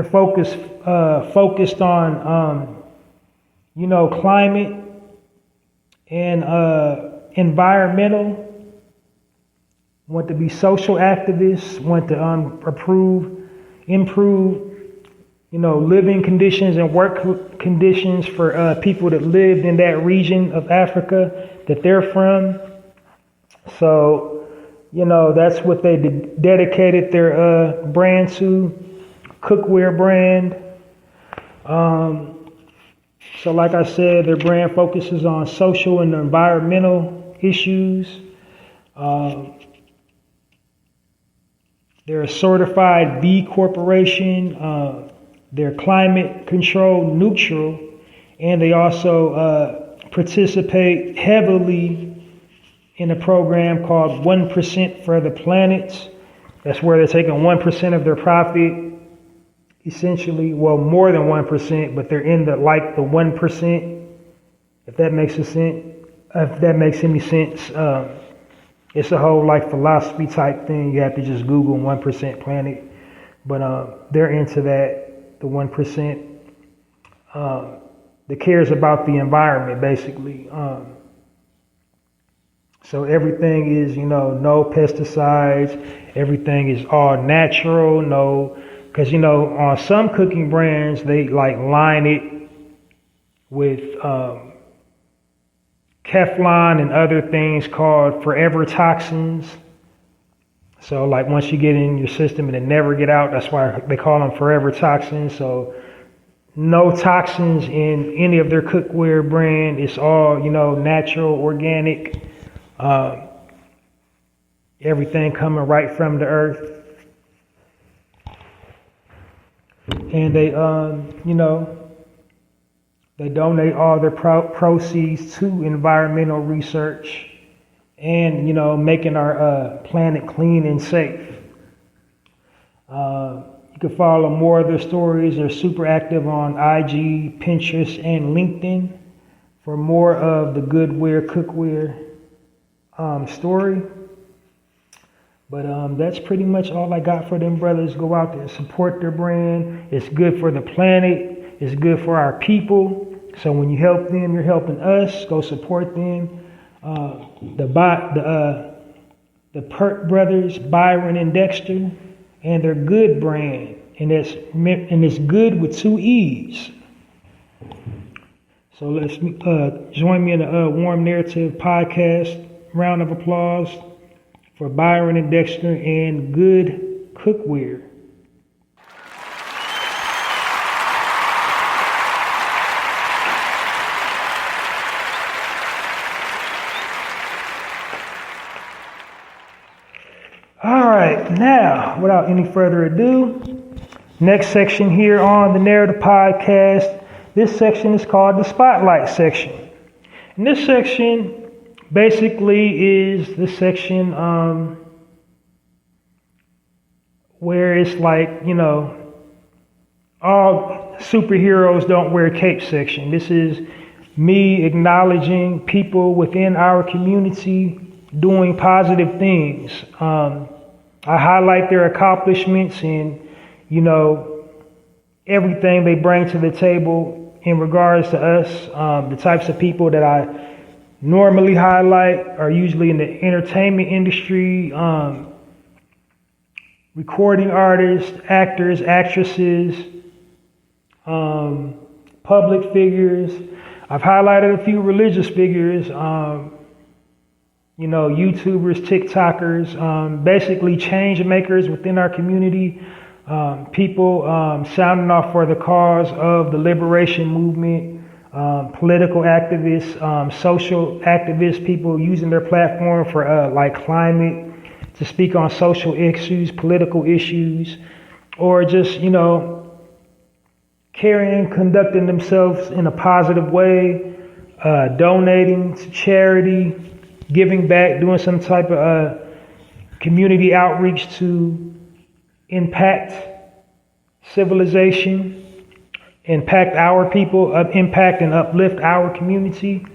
focused on climate and environmental. Want to be social activists. Want to improve living conditions and work conditions for people that lived in that region of Africa that they're from. So, that's what they dedicated their brand to, cookware brand. So like I said, their brand focuses on social and environmental issues. They're a certified B Corporation. They're climate control neutral, and they also participate heavily in a program called 1% for the Planet. That's where they're taking 1% of their profit, essentially, well, more than 1%, but they're in the 1%, if that makes any sense. It's a whole philosophy type thing. You have to just Google 1% Planet, but they're into that, the 1%, that cares about the environment, basically. So everything is, no pesticides. Everything is all natural. Because, on some cooking brands, they line it with Keflon and other things called forever toxins. So like once you get in your system and they never get out, that's why they call them forever toxins. So no toxins in any of their cookware brand. It's all, natural, organic, everything coming right from the earth. And they, they donate all their proceeds to environmental research and, making our planet clean and safe. You can follow more of their stories. They're super active on IG, Pinterest, and LinkedIn for more of the goodware, cookware story. But that's pretty much all I got for them brothers. Go out there, support their brand. It's good for the planet. It's good for our people. So when you help them, you're helping us. Go support them. The Pert brothers, Byron and Dexter, and their good brand, and it's good with 2 E's. So let's join me in a Warm Narrative podcast. Round of applause for Byron and Dexter and Good Cookware. All right, now, without any further ado, next section here on the Narrative Podcast, this section is called the Spotlight section. And this section basically is the section where it's like, all superheroes don't wear capes section. This is me acknowledging people within our community doing positive things. I highlight their accomplishments and, everything they bring to the table in regards to us. The types of people that I normally highlight are usually in the entertainment industry, recording artists, actors, actresses, public figures. I've highlighted a few religious figures, YouTubers, TikTokers, basically change makers within our community, people sounding off for the cause of the liberation movement, political activists, social activists, people using their platform for like climate to speak on social issues, political issues, or just, conducting themselves in a positive way, donating to charity, giving back, doing some type of community outreach to impact civilization, impact our people, impact and uplift our community.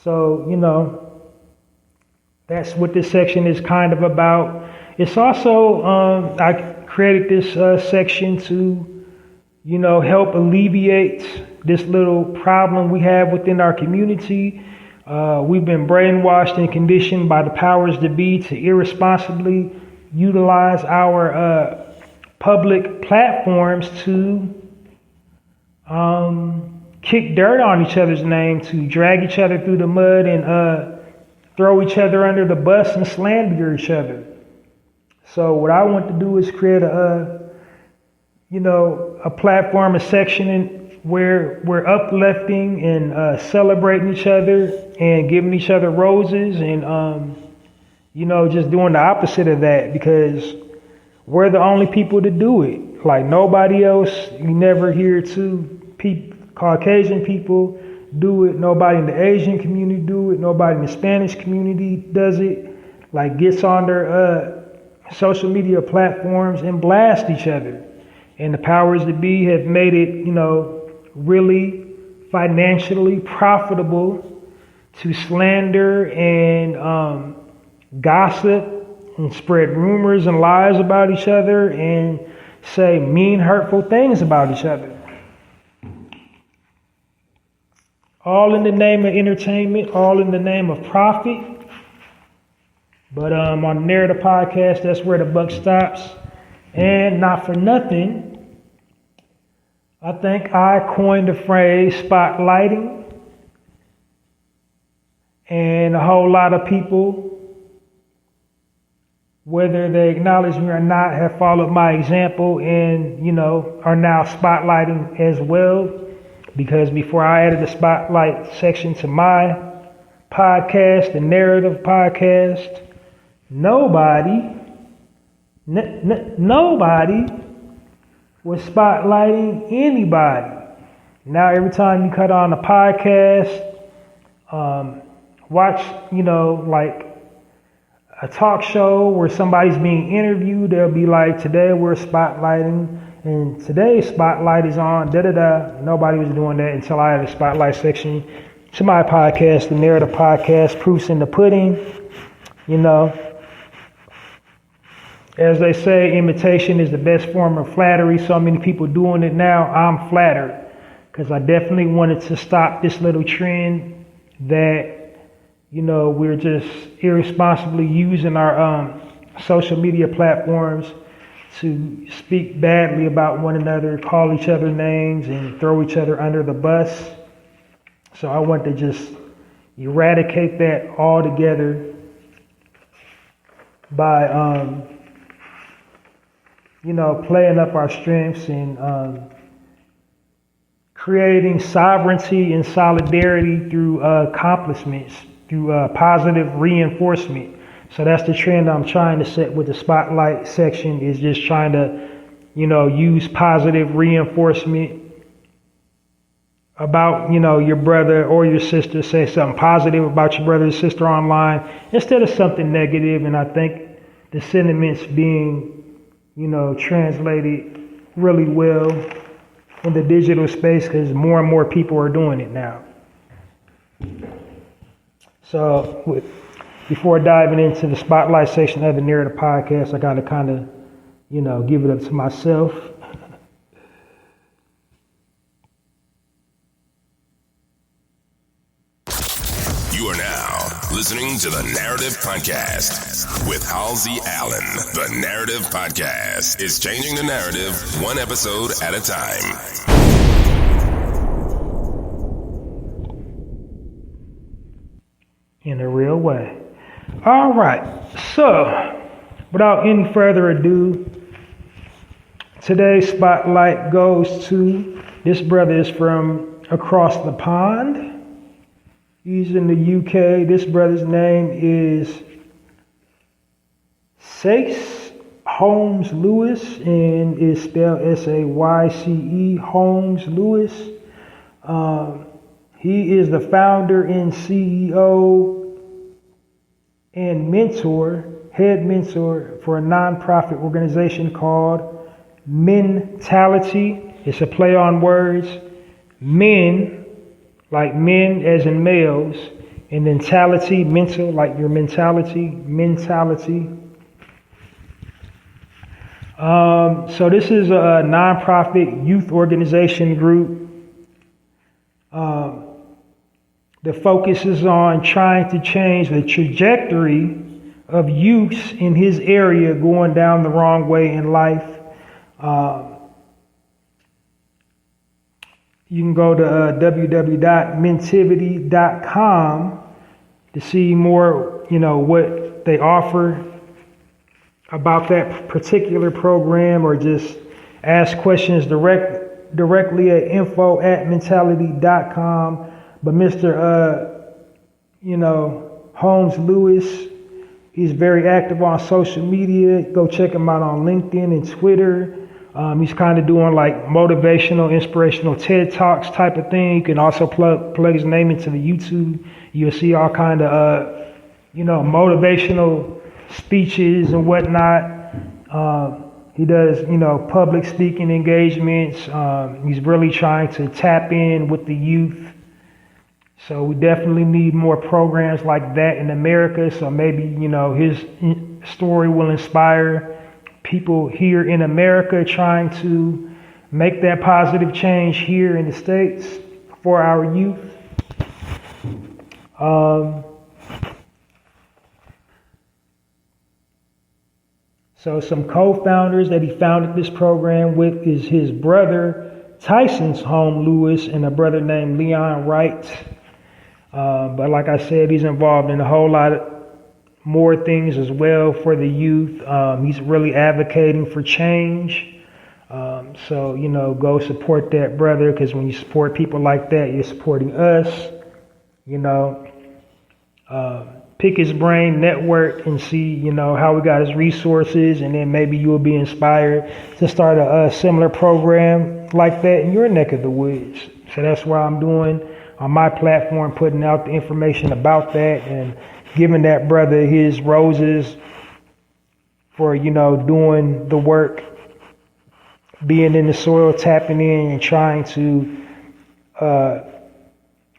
So, that's what this section is kind of about. It's also, I created this section to, help alleviate this little problem we have within our community. We've been brainwashed and conditioned by the powers that be to irresponsibly utilize our public platforms to kick dirt on each other's name, to drag each other through the mud and throw each other under the bus and slander each other. So what I want to do is create a platform, a section where we're uplifting and celebrating each other and giving each other roses and, just doing the opposite of that, because we're the only people to do it. Like nobody else, you never hear Caucasian people do it. Nobody in the Asian community do it. Nobody in the Spanish community does it. Like gets on their social media platforms and blast each other. And the powers that be have made it, really financially profitable to slander and gossip and spread rumors and lies about each other and say mean, hurtful things about each other. All in the name of entertainment, all in the name of profit. But on the Narrative Podcast, that's where the buck stops. And not for nothing, I think I coined the phrase spotlighting. And a whole lot of people, whether they acknowledge me or not, have followed my example and, are now spotlighting as well. Because before I added the spotlight section to my podcast, the Narrative podcast, nobody was spotlighting anybody. Now every time you cut on a podcast, watch, like a talk show where somebody's being interviewed, they'll be like, today we're spotlighting, and today's spotlight is on da-da-da. Nobody was doing that until I had a spotlight section to my podcast, the Narrative podcast, Proofs in the Pudding. As they say, imitation is the best form of flattery. So many people doing it now. I'm flattered because I definitely wanted to stop this little trend that, we're just irresponsibly using our social media platforms to speak badly about one another, call each other names, and throw each other under the bus. So I want to just eradicate that altogether by, playing up our strengths and creating sovereignty and solidarity through accomplishments, through positive reinforcement. So that's the trend I'm trying to set with the spotlight section, is just trying to, use positive reinforcement about, your brother or your sister. Say something positive about your brother or sister online instead of something negative. And I think the sentiments being, translated really well in the digital space because more and more people are doing it now. So before diving into the spotlight section of the Narrative podcast, I got to kind of, give it up to myself. You are now listening to the Narrative Podcast with Halsey Allen. The Narrative Podcast is changing the narrative one episode at a time. In a real way. All right. So, without any further ado, today's spotlight goes to this brother is from across the pond. He's in the UK. This brother's name is Sayce Holmes Lewis, and is spelled S-A-Y-C-E, Holmes Lewis. He is the founder and CEO and head mentor for a nonprofit organization called Mentality. It's a play on words. Men, like men as in males, and mentality, mental, like your mentality. So this is a nonprofit youth organization group that focuses on trying to change the trajectory of youth in his area going down the wrong way in life. You can go to www.mentivity.com to see more, what they offer about that particular program, or just ask questions directly at info@mentality.com. But Mr. Holmes Lewis, he's very active on social media. Go check him out on LinkedIn and Twitter. He's kind of doing like motivational, inspirational TED Talks type of thing. You can also plug his name into the YouTube. You'll see all kind of, motivational speeches and whatnot. He does, public speaking engagements. He's really trying to tap in with the youth. So we definitely need more programs like that in America. So maybe, his story will inspire people here in America trying to make that positive change here in the States for our youth. So some co-founders that he founded this program with is his brother, Tyson's Holmes Lewis, and a brother named Leon Wright. But like I said, he's involved in a whole lot of more things as well for the youth. He's really advocating for change. So, go support that brother, because when you support people like that, you're supporting us. Pick his brain, network, and see, how we got his resources, and then maybe you will be inspired to start a similar program like that in your neck of the woods. So that's why I'm doing on my platform, putting out the information about that and giving that brother his roses for, doing the work, being in the soil, tapping in and trying to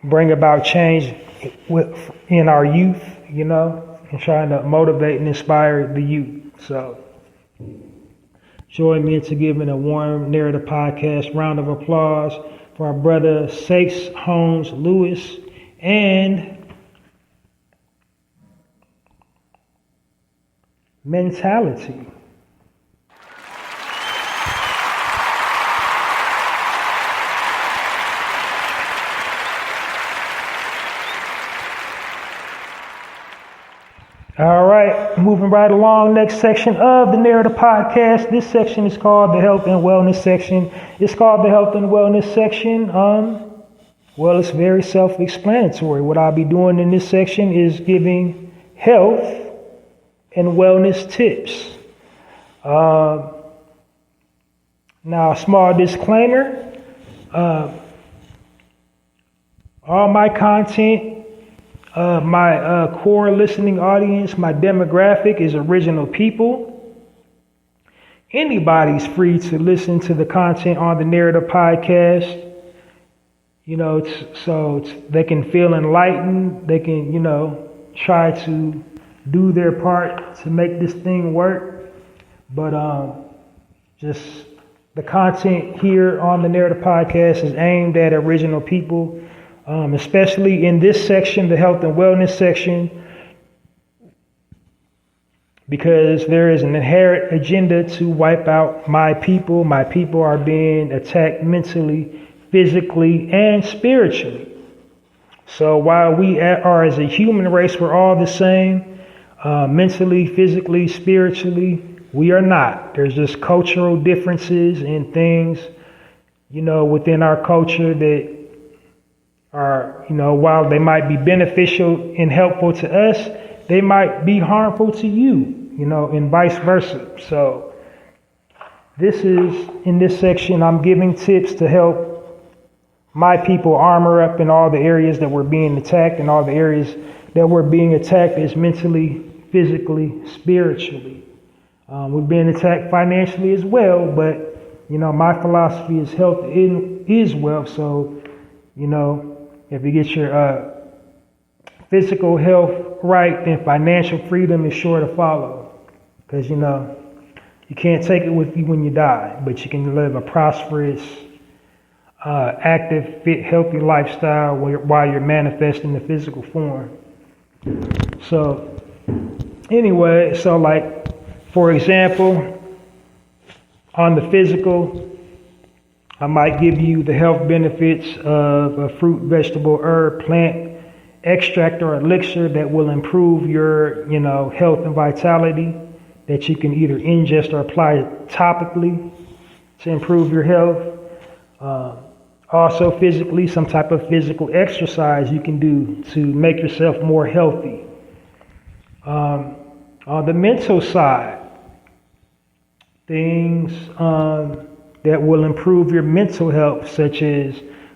bring about change in our youth, and trying to motivate and inspire the youth. So join me into giving a warm Narrative Podcast round of applause for our brother Sace Holmes Lewis and Mentality. All right, moving right along. Next section of the Narrative Podcast. This section is called the Health and Wellness section. It's called the Health and Wellness section. Well, it's very self-explanatory. What I'll be doing in this section is giving health and wellness tips. Now, a small disclaimer. All my content, my core listening audience, my demographic is original people. Anybody's free to listen to the content on the Narrative Podcast. So they can feel enlightened. They can, try to do their part to make this thing work. But just the content here on the Narrative Podcast is aimed at original people. Especially in this section, the health and wellness section, because there is an inherent agenda to wipe out my people. My people are being attacked mentally, physically, and spiritually. So while we are as a human race, we're all the same, mentally, physically, spiritually, we are not. There's just cultural differences and things, within our culture that are, while they might be beneficial and helpful to us, they might be harmful to you, and vice versa. So in this section, I'm giving tips to help my people armor up in all the areas that we're being attacked, and all the areas that we're being attacked is mentally, physically, spiritually. We're being attacked financially as well, but, my philosophy is health is wealth. So, if you get your physical health right, then financial freedom is sure to follow. Because, you can't take it with you when you die, but you can live a prosperous, active, fit, healthy lifestyle while you're manifesting the physical form. So, anyway, for example, on the physical, I might give you the health benefits of a fruit, vegetable, herb, plant, extract, or elixir that will improve your, health and vitality, that you can either ingest or apply topically to improve your health. Also physically, some type of physical exercise you can do to make yourself more healthy. On the mental side, things that will improve your mental health, such as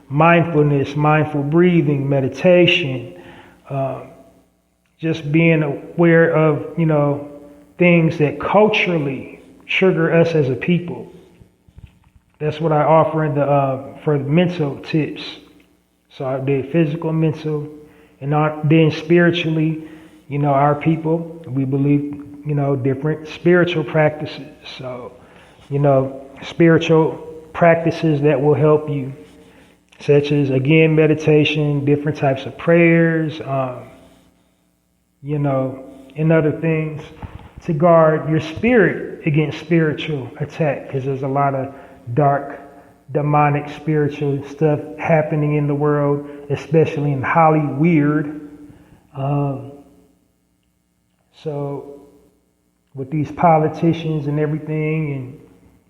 mindfulness, mindful breathing, meditation, just being aware of, things that culturally trigger us as a people. That's what I offer for the mental tips. So I did physical, mental, and then spiritually, our people, we believe, different spiritual practices. So, spiritual practices that will help you, such as, again, meditation, different types of prayers, and other things to guard your spirit against spiritual attack, because there's a lot of dark, demonic, spiritual stuff happening in the world especially in Hollywood. So with these politicians and everything, and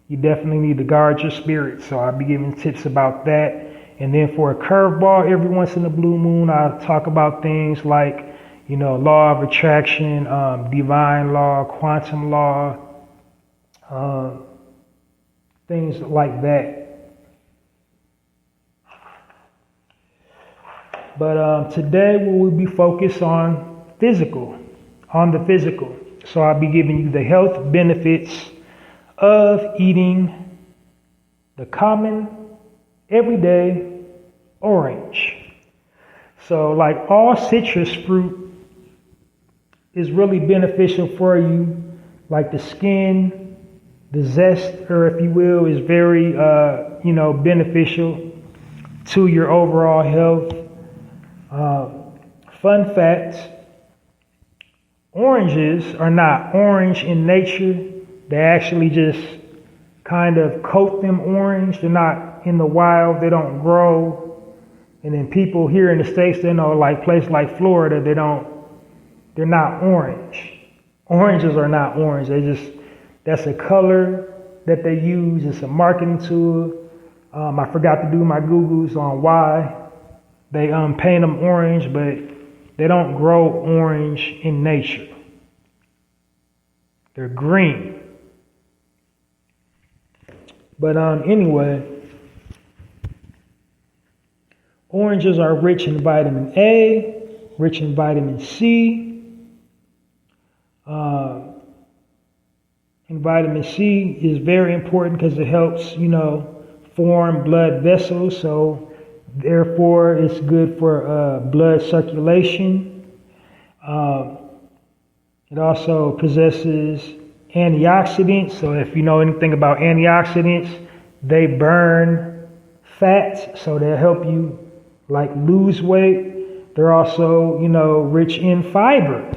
you definitely need to guard your spirit. So I'll be giving tips about that. And then for a curveball, every once in a blue moon, I'll talk about things like, law of attraction, divine law, quantum law, things like that. But today we will be focused on the physical. So I'll be giving you the health benefits of eating the common, everyday orange. So like all citrus fruit is really beneficial for you. Like the skin, the zest, or if you will, is very, beneficial to your overall health. Fun fact, oranges are not orange in nature. They actually just kind of coat them orange. They're not in the wild. They don't grow. And then people here in the States, they know, like places like Florida, they're not orange. Oranges are not orange. That's a color that they use. It's a marketing tool. I forgot to do my Googles on why they paint them orange, but they don't grow orange in nature. They're green. But anyway, oranges are rich in vitamin A, rich in vitamin C. And vitamin C is very important because it helps, form blood vessels. So therefore, it's good for blood circulation. It also possesses antioxidants. So if you know anything about antioxidants, they burn fat, so they help you like lose weight. They're also, rich in fiber.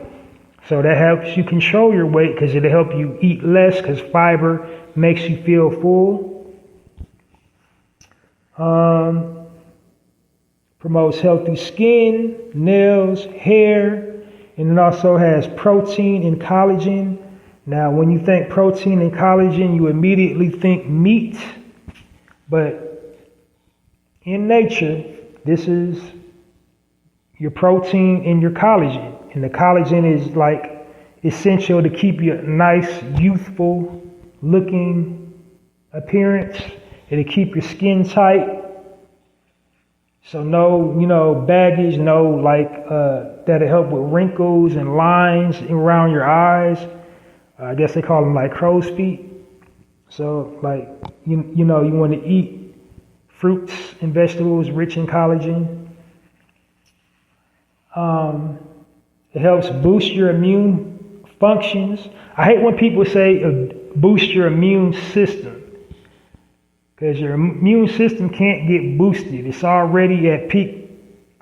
So that helps you control your weight because it'll help you eat less because fiber makes you feel full. Promotes healthy skin, nails, hair, and it also has protein and collagen. Now, when you think protein and collagen, you immediately think meat. But in nature, this is your protein and your collagen. And the collagen is like essential to keep you a nice, youthful looking appearance. It'll keep your skin tight. So no, baggage, that'll help with wrinkles and lines around your eyes. I guess they call them like crow's feet. So you want to eat fruits and vegetables rich in collagen. It helps boost your immune functions. I hate when people say boost your immune system, because your immune system can't get boosted. It's already at peak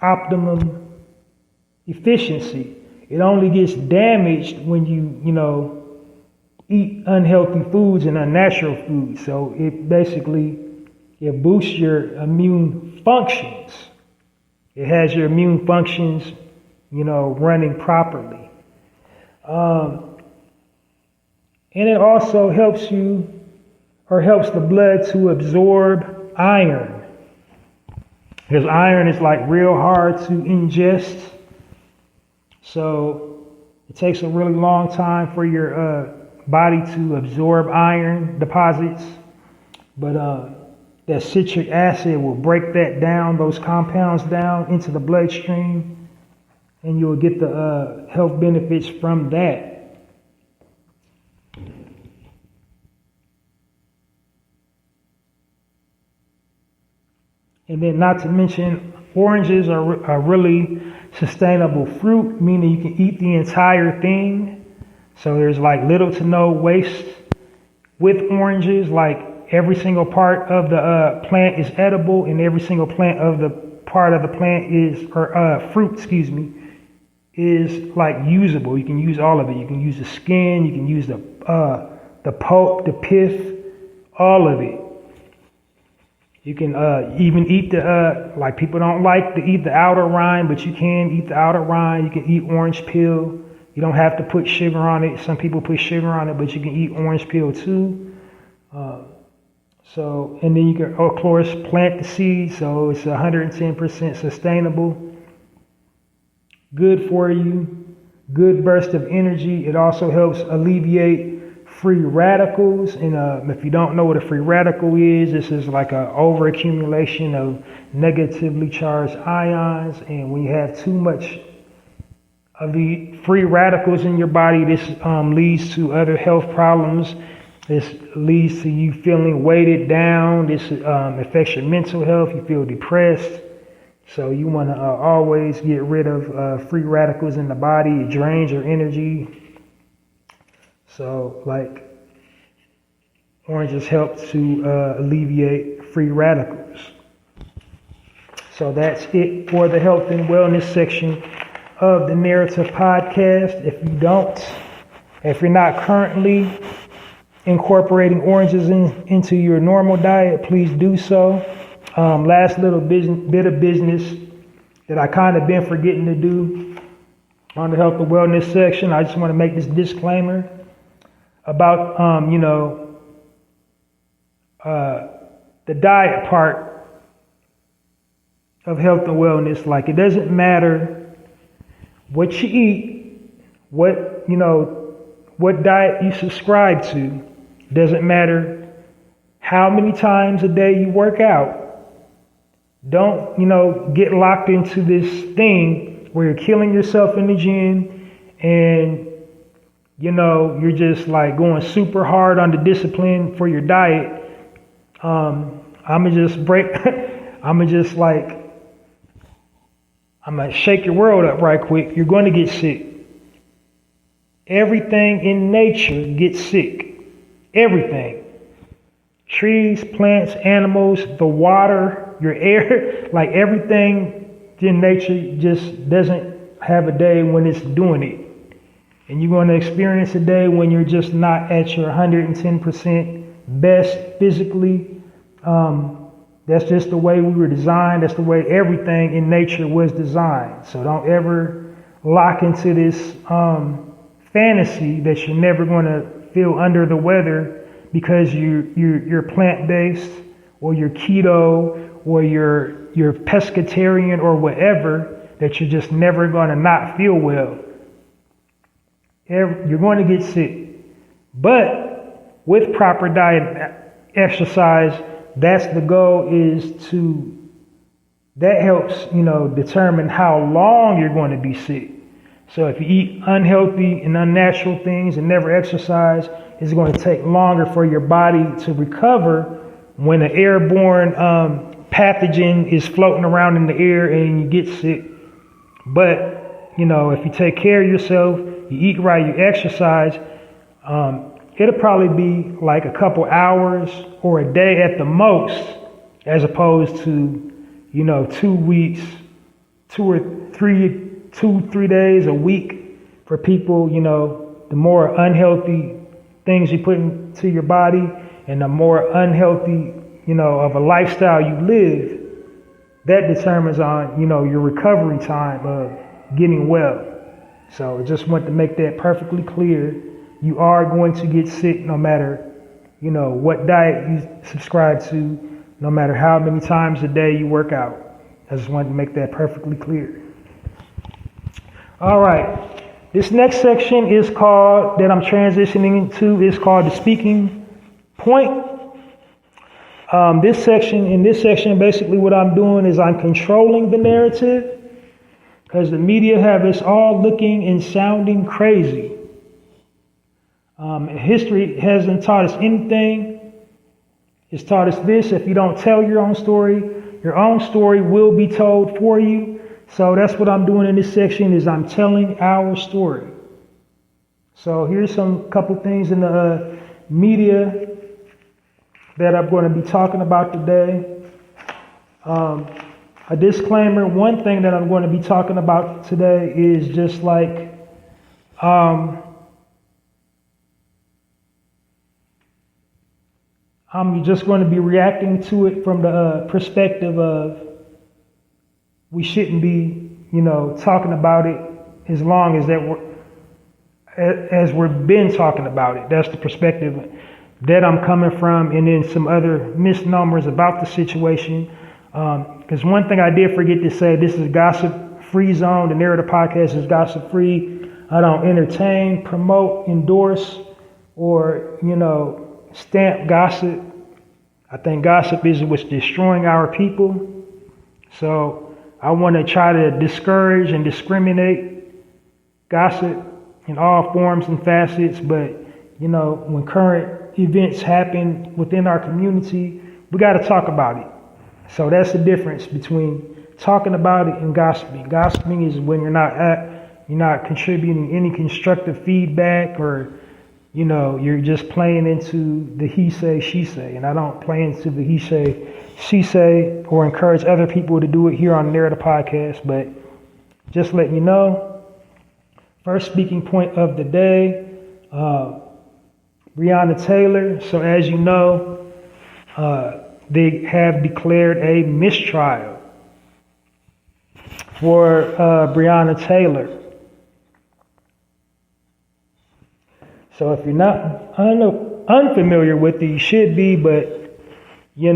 optimum efficiency. It only gets damaged when you eat unhealthy foods and unnatural foods. So it boosts your immune functions. It has your immune functions, running properly. And it also helps the blood to absorb iron. Because iron is like real hard to ingest. So it takes a really long time for your body to absorb iron deposits. But that citric acid will break those compounds down into the bloodstream. And you'll get the health benefits from that. And then not to mention, oranges are really sustainable fruit, meaning you can eat the entire thing. So there's like little to no waste with oranges. Like every single part of the plant is edible, and every single part of the plant is like usable. You can use all of it. You can use the skin, you can use the pulp, the pith, all of it. You can even eat like people don't like to eat the outer rind, but you can eat the outer rind. You can eat orange peel. You don't have to put sugar on it. Some people put sugar on it, but you can eat orange peel too. And then you can, of course, plant the seed. So it's 110% sustainable. Good for you. Good burst of energy. It also helps alleviate free radicals. And if you don't know what a free radical is, this is like an overaccumulation of negatively charged ions. And when you have too much of the free radicals in your body, this leads to other health problems. This leads to you feeling weighted down. This affects your mental health. You feel depressed. So you want to always get rid of free radicals in the body. It drains your energy. So like oranges help to alleviate free radicals. So that's it for the health and wellness section of the Narrative Podcast. If you're not currently incorporating oranges into your normal diet, please do so. Last little bit of business that I kind of been forgetting to do on the health and wellness section. I just want to make this disclaimer about, the diet part of health and wellness. Like, it doesn't matter what you eat, what diet you subscribe to. It doesn't matter how many times a day you work out. Don't, get locked into this thing where you're killing yourself in the gym and, you're just like going super hard on the discipline for your diet. I'm gonna shake your world up right quick. You're going to get sick. Everything in nature gets sick. Everything. Trees, plants, animals, the water, your air, like everything in nature just doesn't have a day when it's doing it. And you're going to experience a day when you're just not at your 110% best physically. That's just the way we were designed. That's the way everything in nature was designed. So don't ever lock into this fantasy that you're never going to feel under the weather because you're plant-based or you're keto or you're pescatarian or whatever, that you're just never going to not feel well. You're going to get sick. But with proper diet, exercise, that's the goal, that helps, determine how long you're going to be sick. So if you eat unhealthy and unnatural things and never exercise, it's going to take longer for your body to recover when an airborne pathogen is floating around in the air and you get sick. But, if you take care of yourself, you eat right, you exercise, it'll probably be like a couple hours or a day at the most, as opposed to, 2 weeks, 2-3 days a week for people. The more unhealthy things you put into your body and the more unhealthy, of a lifestyle you live, that determines on, your recovery time of getting well. So I just want to make that perfectly clear. You are going to get sick no matter, what diet you subscribe to, no matter how many times a day you work out. I just wanted to make that perfectly clear. All right. This next section that I'm transitioning into is called the speaking point. In this section, basically what I'm doing is I'm controlling the narrative because the media have us all looking and sounding crazy. History hasn't taught us anything. It's taught us this: if you don't tell your own story will be told for you. So that's what I'm doing in this section, is I'm telling our story. So here's some couple things in the media that I'm going to be talking about today. A disclaimer: one thing that I'm going to be talking about today is just like I'm just going to be reacting to it from the perspective of we shouldn't be, talking about it as long as as we've been talking about it. That's the perspective that I'm coming from, and then some other misnomers about the situation. Because one thing I did forget to say, this is gossip-free zone. The Narrator podcast is gossip-free. I don't entertain, promote, endorse, or, stamp gossip. I think gossip is what's destroying our people. So I want to try to discourage and discriminate gossip in all forms and facets. But, when current events happen within our community, we got to talk about it. So that's the difference between talking about it and gossiping. Gossiping is when you're not contributing any constructive feedback, or you're just playing into the he say, she say. And I don't play into the he say, she say, or encourage other people to do it here on the Narrator podcast. But just letting you know, first speaking point of the day, Breonna Taylor. So as you know, they have declared a mistrial for Breonna Taylor. So if you're not unfamiliar with it, you should be, but, it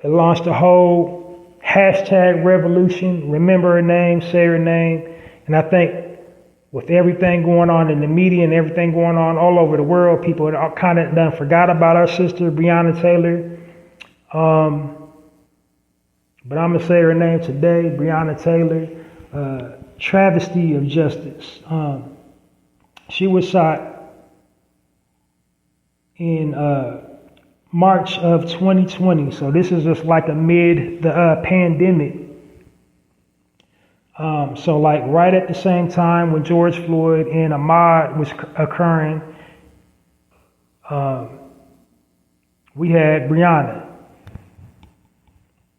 launched a whole hashtag revolution, remember her name, say her name. And I think with everything going on in the media and everything going on all over the world, people had kind of done forgot about our sister, Breonna Taylor. But I'm going to say her name today, Breonna Taylor, travesty of justice. She was shot in March of 2020. So this is just like amid the pandemic. So like right at the same time when George Floyd and Ahmaud was occurring, we had Breonna.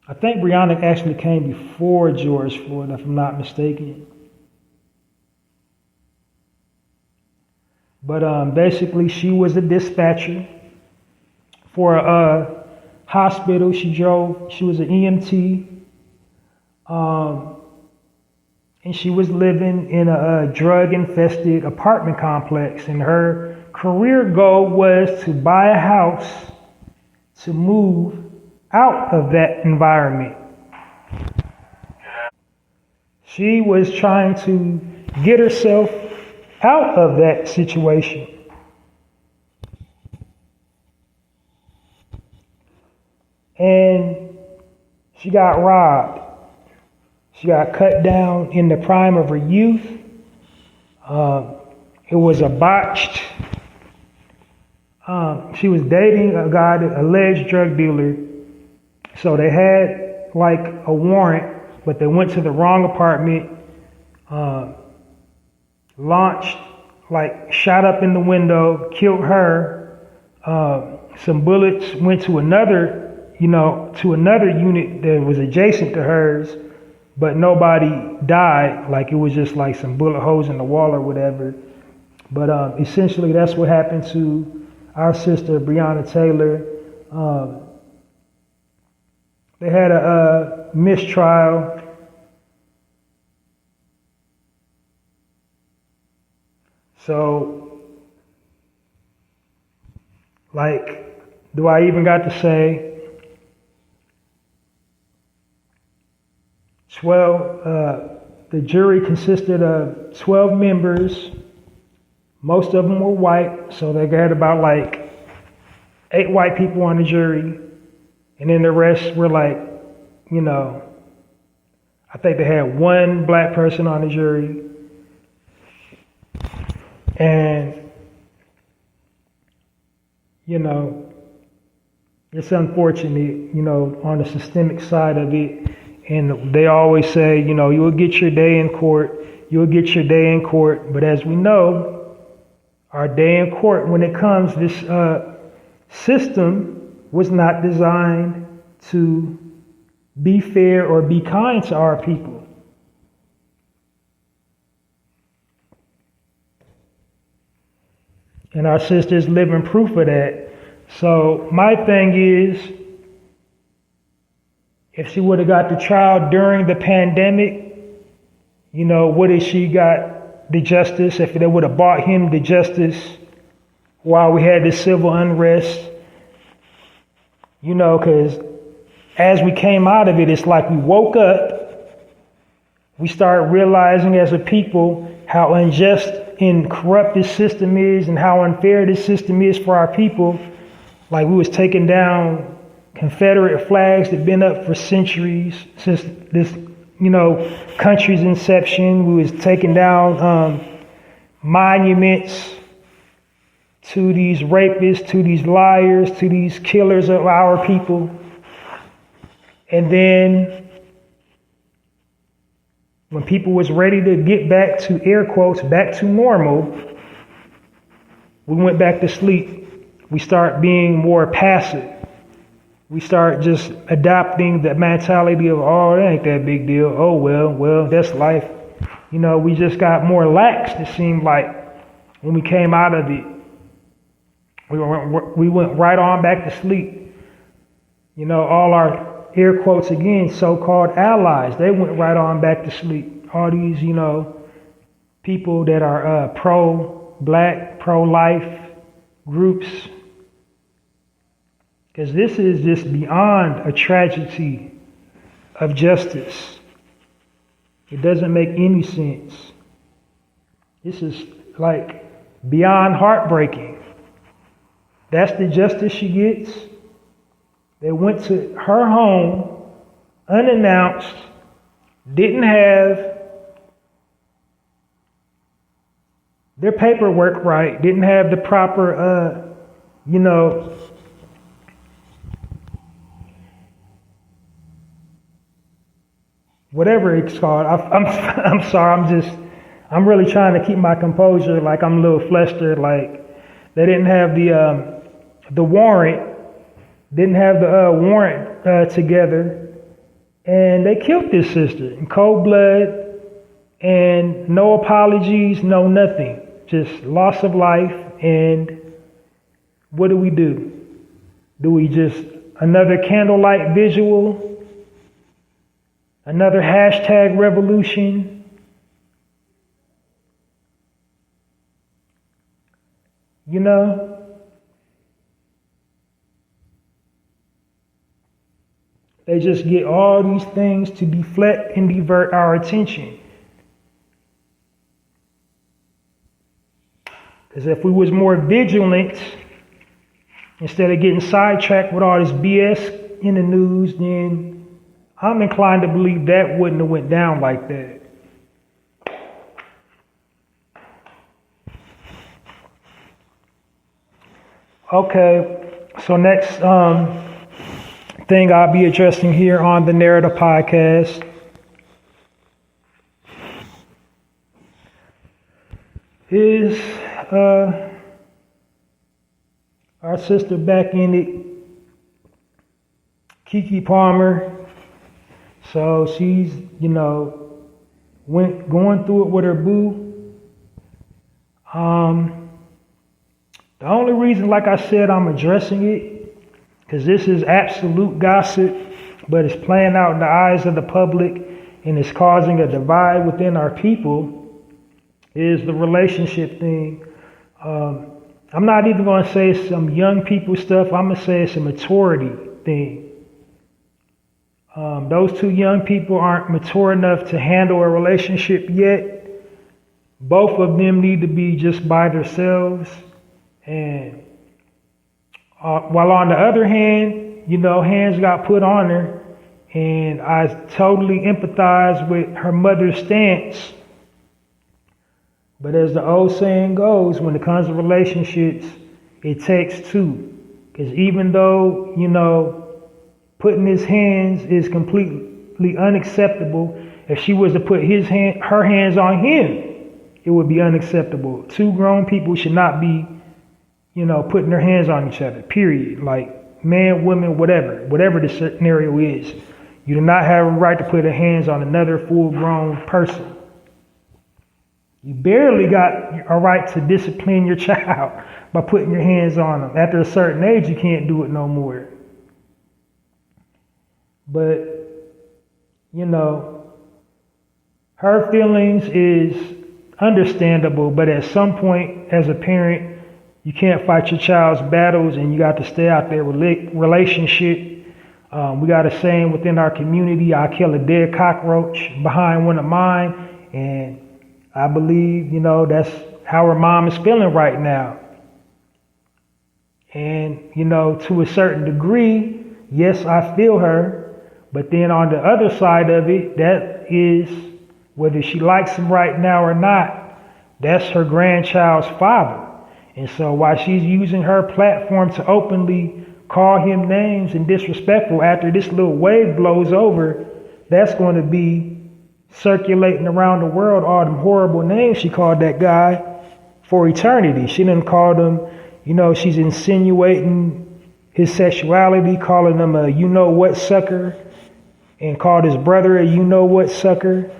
I think Breonna actually came before George Floyd, if I'm not mistaken. But basically, she was a dispatcher for a hospital. She was an EMT. And she was living in a drug-infested apartment complex. And her career goal was to buy a house to move out of that environment. She was trying to get herself out of that situation. And she got robbed. She got cut down in the prime of her youth. It was a botched. She was dating a guy, alleged drug dealer. So they had like a warrant, but they went to the wrong apartment. Launched, shot up in the window, killed her. Some bullets went to another unit that was adjacent to hers, but nobody died. It was just like some bullet holes in the wall or whatever. But essentially, that's what happened to our sister Breonna Taylor. They had a mistrial. So, do I even got to say 12, the jury consisted of 12 members. Most of them were white, so they had about 8 white people on the jury. And then the rest were I think they had 1 black person on the jury. And, it's unfortunate, on the systemic side of it. And they always say, you'll get your day in court. You'll get your day in court. But as we know, our day in court, when it comes, this system was not designed to be fair or be kind to our people. And our sisters living proof of that. So my thing is, if she would have got the child during the pandemic, would have she got the justice? If they would have bought him the justice while we had this civil unrest, because as we came out of it, it's like we woke up, we started realizing as a people how unjust and corrupt this system is and how unfair this system is for our people. Like we was taking down Confederate flags that been up for centuries since this, country's inception. We was taking down monuments to these rapists, to these liars, to these killers of our people. And then when people was ready to get back to, air quotes, back to normal, we went back to sleep. We start being more passive. We start just adopting the mentality of, oh, that ain't that big deal. Oh, well, that's life. We just got more lax, it seemed like, when we came out of it. We went right on back to sleep. All our, air quotes again, so-called allies, they went right on back to sleep. All these, people that are pro-black, pro-life groups. Because this is just beyond a tragedy of justice. It doesn't make any sense. This is like beyond heartbreaking. That's the justice she gets. They went to her home unannounced, didn't have their paperwork right, didn't have the proper, whatever it's called. I'm sorry. I'm really trying to keep my composure. Like I'm a little flustered. Like they didn't have the warrant. Didn't have the warrant together, and they killed this sister in cold blood, and no apologies, no nothing, just loss of life. And what do? Do we just another candlelight visual, another hashtag revolution? They just get all these things to deflect and divert our attention. Because if we was more vigilant, instead of getting sidetracked with all this BS in the news, then I'm inclined to believe that wouldn't have went down like that. Okay, so next thing I'll be addressing here on the Narrator podcast is our sister back in it, Keke Palmer. So she's, going through it with her boo. The only reason, like I said, I'm addressing it, because this is absolute gossip, but it's playing out in the eyes of the public and it's causing a divide within our people, is the relationship thing. I'm not even going to say it's some young people stuff. I'm going to say it's a maturity thing. Those two young people aren't mature enough to handle a relationship yet. Both of them need to be just by themselves. And while on the other hand, hands got put on her, and I totally empathize with her mother's stance. But as the old saying goes, when it comes to relationships, it takes two. Because even though, putting his hands is completely unacceptable, if she was to put her hands on him, it would be unacceptable. Two grown people should not be putting their hands on each other, period. Like man, woman, whatever the scenario is. You do not have a right to put your hands on another full-grown person. You barely got a right to discipline your child by putting your hands on them. After a certain age, you can't do it no more. But, her feelings is understandable, but at some point, as a parent, you can't fight your child's battles, and you got to stay out their relationship. We got a saying within our community: "I kill a dead cockroach behind one of mine," and I believe, that's how her mom is feeling right now. And, to a certain degree, yes, I feel her. But then on the other side of it, that is, whether she likes him right now or not, that's her grandchild's father. And so while she's using her platform to openly call him names and disrespectful, after this little wave blows over, that's going to be circulating around the world, all them horrible names she called that guy for eternity. She didn't call him, she's insinuating his sexuality, calling him a you-know-what sucker, and called his brother a you-know-what sucker.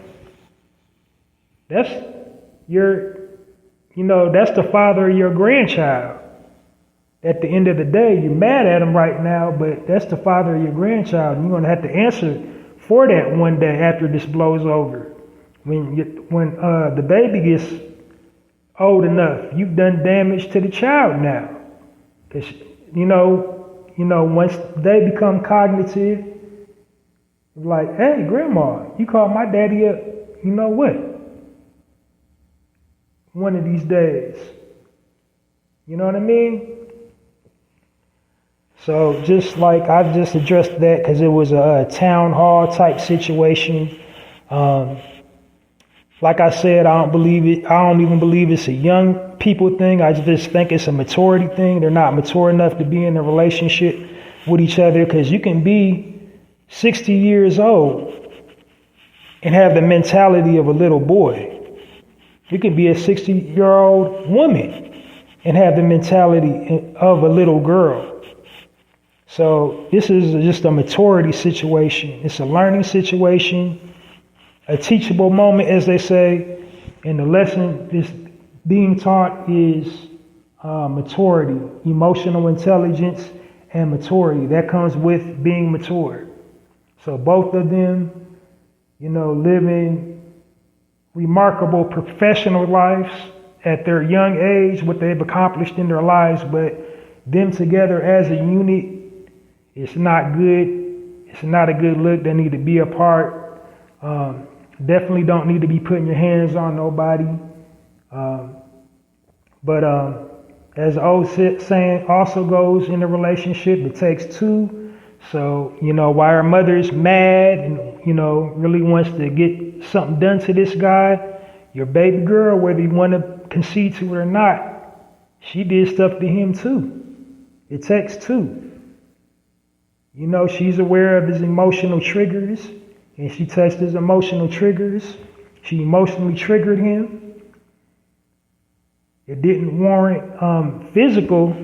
That's that's the father of your grandchild. At the end of the day, you're mad at him right now, but that's the father of your grandchild. And you're going to have to answer for that one day after this blows over. When the baby gets old enough, you've done damage to the child now. Because, once they become cognitive, like, hey, grandma, you called my daddy up, you know what? One of these days. You know what I mean? So just like I just addressed that because it was a town hall type situation. Like I said, I don't believe it. I don't even believe it's a young people thing. I just think it's a maturity thing. They're not mature enough to be in a relationship with each other, because you can be 60 years old and have the mentality of a little boy. You can be a 60-year-old woman and have the mentality of a little girl. So this is just a maturity situation. It's a learning situation, a teachable moment, as they say. And the lesson is being taught is maturity, emotional intelligence, and maturity. That comes with being mature. So both of them, living remarkable professional lives at their young age, what they've accomplished in their lives, but them together as a unit, it's not good. It's not a good look. They need to be apart. Definitely don't need to be putting your hands on nobody. But as the old saying also goes in a relationship, it takes two. So, while her mother's mad and, really wants to get something done to this guy, your baby girl, whether you want to concede to it or not, she did stuff to him too. It takes two. She's aware of his emotional triggers, and she touched his emotional triggers. She emotionally triggered him. It didn't warrant physical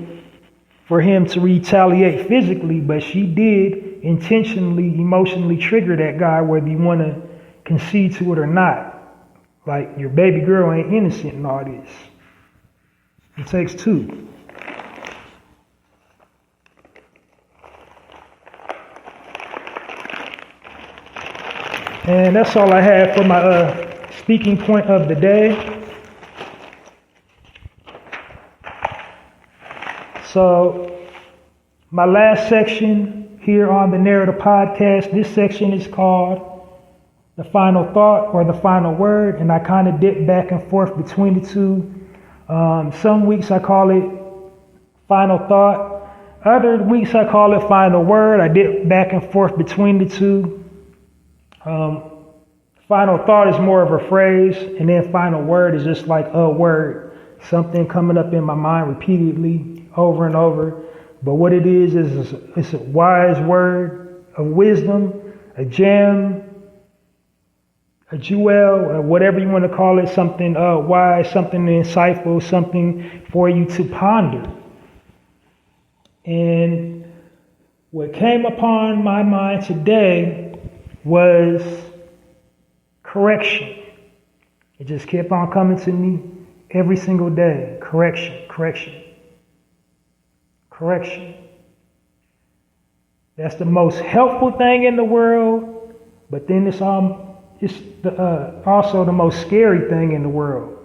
for him to retaliate physically, but she did intentionally, emotionally trigger that guy, whether you want to concede to it or not. Like, your baby girl ain't innocent in all this. It takes two. And that's all I have for my speaking point of the day. So my last section here on the Narrator podcast, this section is called The Final Thought or The Final Word, and I kind of dip back and forth between the two. Some weeks I call it Final Thought. Other weeks I call it Final Word. I dip back and forth between the two. Final thought is more of a phrase, and then final word is just like a word, something coming up in my mind repeatedly over and over. But what it is it's a wise word of wisdom, a gem, a jewel, whatever you want to call it, something wise, something insightful, something for you to ponder. And what came upon my mind today was correction. It just kept on coming to me every single day. Correction, correction, correction. That's the most helpful thing in the world, but then it's also the most scary thing in the world.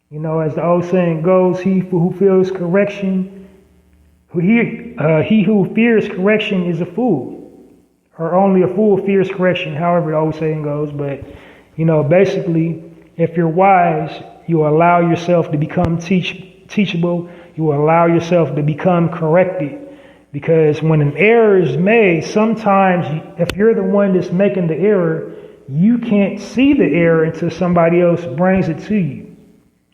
You know, as the old saying goes, he who fears correction is a fool. Or only a fool fears correction, however the old saying goes. But, you know, basically, if you're wise, you allow yourself to become teachable. You allow yourself to become corrected. Because when an error is made, sometimes if you're the one that's making the error, you can't see the error until somebody else brings it to you.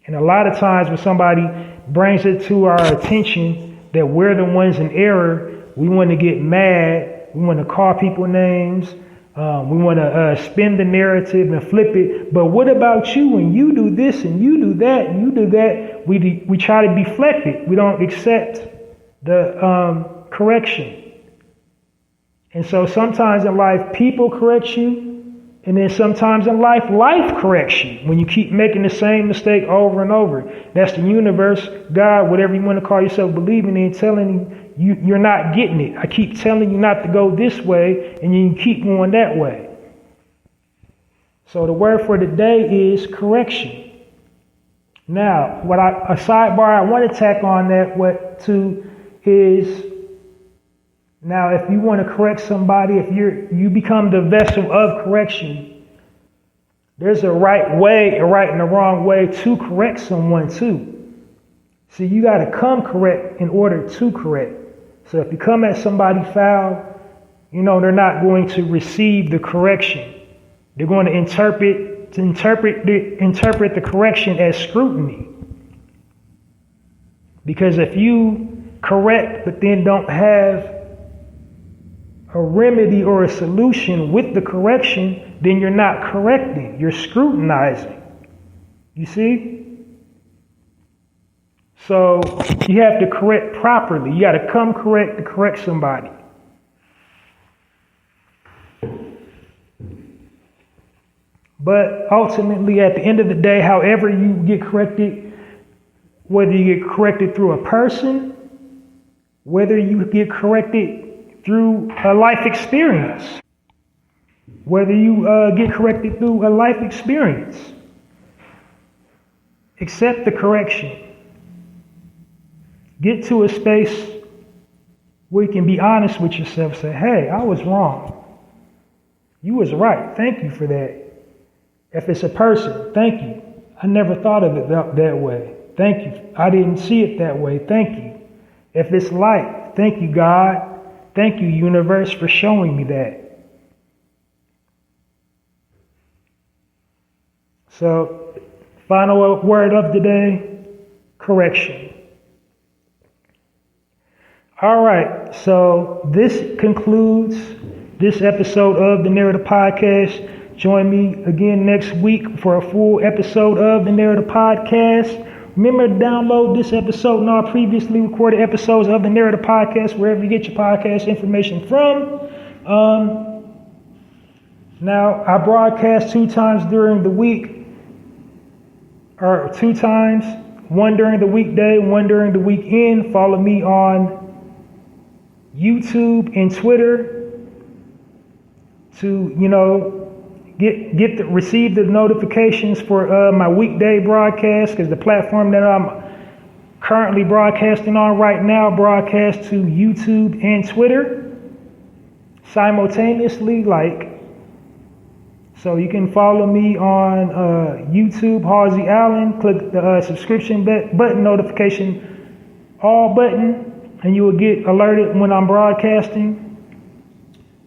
And a lot of times when somebody brings it to our attention that we're the ones in error, we want to get mad. We want to call people names. We want to spin the narrative and flip it. But what about you when you do this and you do that and you do that? We try to deflect it. We don't accept the correction. And so sometimes in life, people correct you. And then sometimes in life corrects you when you keep making the same mistake over and over. That's the universe, God, whatever you want to call yourself, believing in, telling you you're not getting it. I keep telling you not to go this way, and you keep going that way. So the word for today is correction. Now, a sidebar I want to tack on that is, now, if you want to correct somebody, if you become the vessel of correction, there's a right way, a right and a wrong way to correct someone too. See, you got to come correct in order to correct. So if you come at somebody foul, you know, they're not going to receive the correction. They're going to interpret the correction as scrutiny. Because if you correct but then don't have a remedy or a solution with the correction, then you're not correcting, you're scrutinizing. You see? So you have to correct properly. You got to come correct to correct somebody. But ultimately, at the end of the day, however you get corrected, whether you get corrected through a person, whether you get corrected through a life experience, whether you get corrected through a life experience, accept the correction. Get to a space where you can be honest with yourself. Say, hey, I was wrong. You was right. Thank you for that. If it's a person, thank you. I never thought of it that way. Thank you. I didn't see it that way. Thank you. If it's light, thank you, God. Thank you, universe, for showing me that. So, final word of the day, correction. All right, so this concludes this episode of the Narrator Podcast. Join me again next week for a full episode of the Narrator Podcast. Remember to download this episode and all previously recorded episodes of the Narrator Podcast, wherever you get your podcast information from. Now, I broadcast 2 times during the week, or 2 times, one during the weekday, one during the weekend. Follow me on YouTube and Twitter to, receive the notifications for my weekday broadcast, because the platform that I'm currently broadcasting on right now broadcasts to YouTube and Twitter simultaneously. So you can follow me on YouTube, Halsey Allen. Click the subscription button, notification all button, and you will get alerted when I'm broadcasting.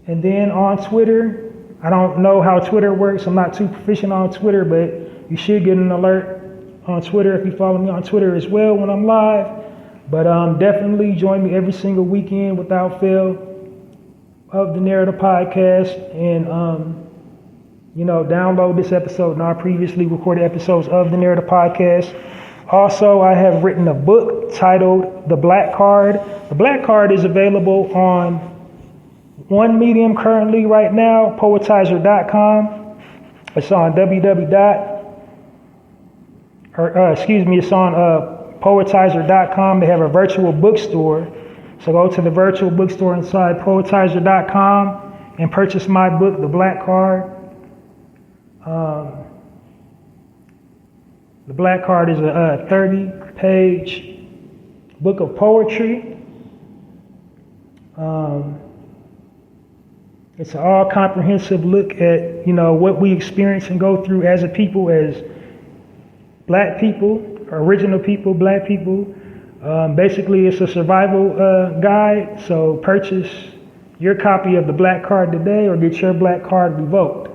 And then on Twitter, I don't know how Twitter works. I'm not too proficient on Twitter, but you should get an alert on Twitter if you follow me on Twitter as well when I'm live. But definitely join me every single weekend without fail of the Narrator Podcast, and download this episode and our previously recorded episodes of the Narrator Podcast. Also, I have written a book titled The Black Card. The Black Card is available on one medium currently right now, poetizer.com. It's on it's on poetizer.com. They have a virtual bookstore. So go to the virtual bookstore inside poetizer.com and purchase my book, The Black Card. The Black Card is a 30-page book of poetry. It's an all-comprehensive look at, what we experience and go through as a people, as black people, original people, black people. Basically, it's a survival guide, so purchase your copy of The Black Card today or get your Black Card revoked.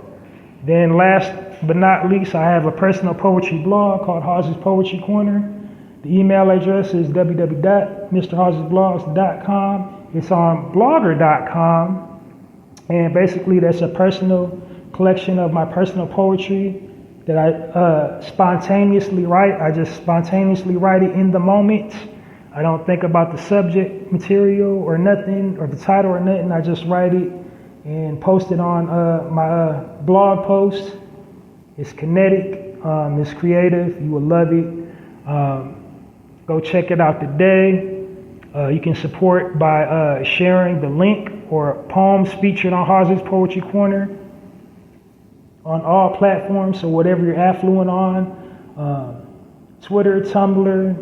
Then last but not least, I have a personal poetry blog called hallziespoetrycorner. The email address is www.mrhallziesblogs.com. It's on blogger.com. And basically, that's a personal collection of my personal poetry that I spontaneously write. I just spontaneously write it in the moment. I don't think about the subject material or nothing, or the title or nothing. I just write it and post it on my blog post. It's kinetic. It's creative. You will love it. Go check it out today. You can support by sharing the link or poems featured on Hallzies Poetry Corner on all platforms. So whatever you're affluent on, Twitter, Tumblr,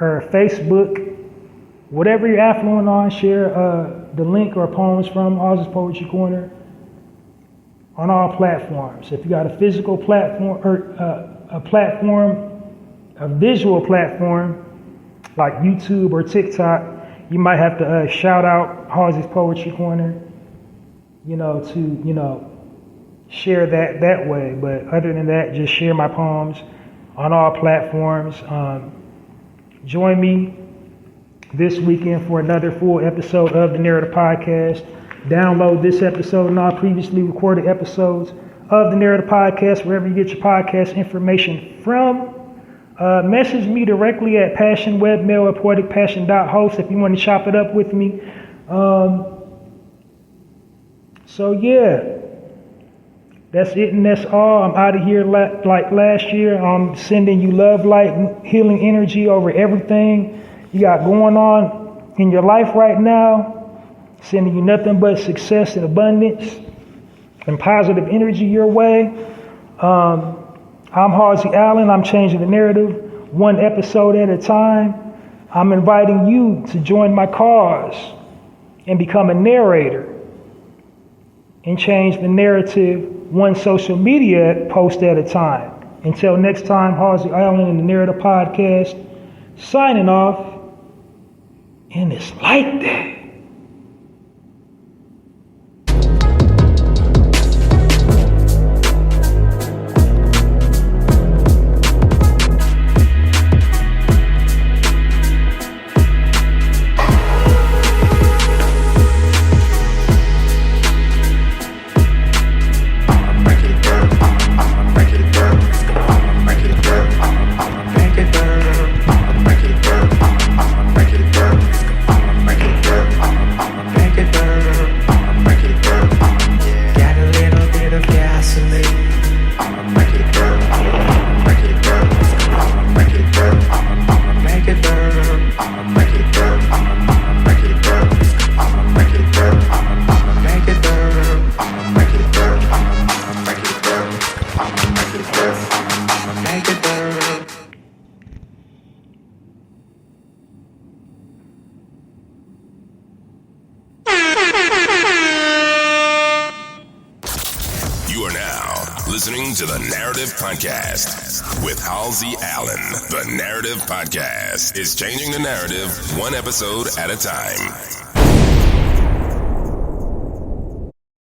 or Facebook, whatever you're affluent on, share the link or poems from Hallzies Poetry Corner on all platforms. If you got a physical platform or a visual platform like YouTube or TikTok, you might have to shout out Hallzies Poetry Corner, to share that way. But other than that, just share my poems on all platforms. Join me this weekend for another full episode of the Narrator Podcast. Download this episode and all previously recorded episodes of the Narrator Podcast wherever you get your podcast information from. Message me directly at passionwebmail at poeticpassion.host if you want to chop it up with me. That's it and that's all. I'm out of here like last year. I'm sending you love, light, and healing energy over everything you got going on in your life right now. Sending you nothing but success and abundance and positive energy your way. I'm Halsey Allen. I'm changing the narrative one episode at a time. I'm inviting you to join my cause and become a narrator and change the narrative one social media post at a time. Until next time, Halsey Allen in the Narrator Podcast, signing off. And it's like that. Listening to the Narrative Podcast with Halsey Allen. The Narrative Podcast is changing the narrative one episode at a time.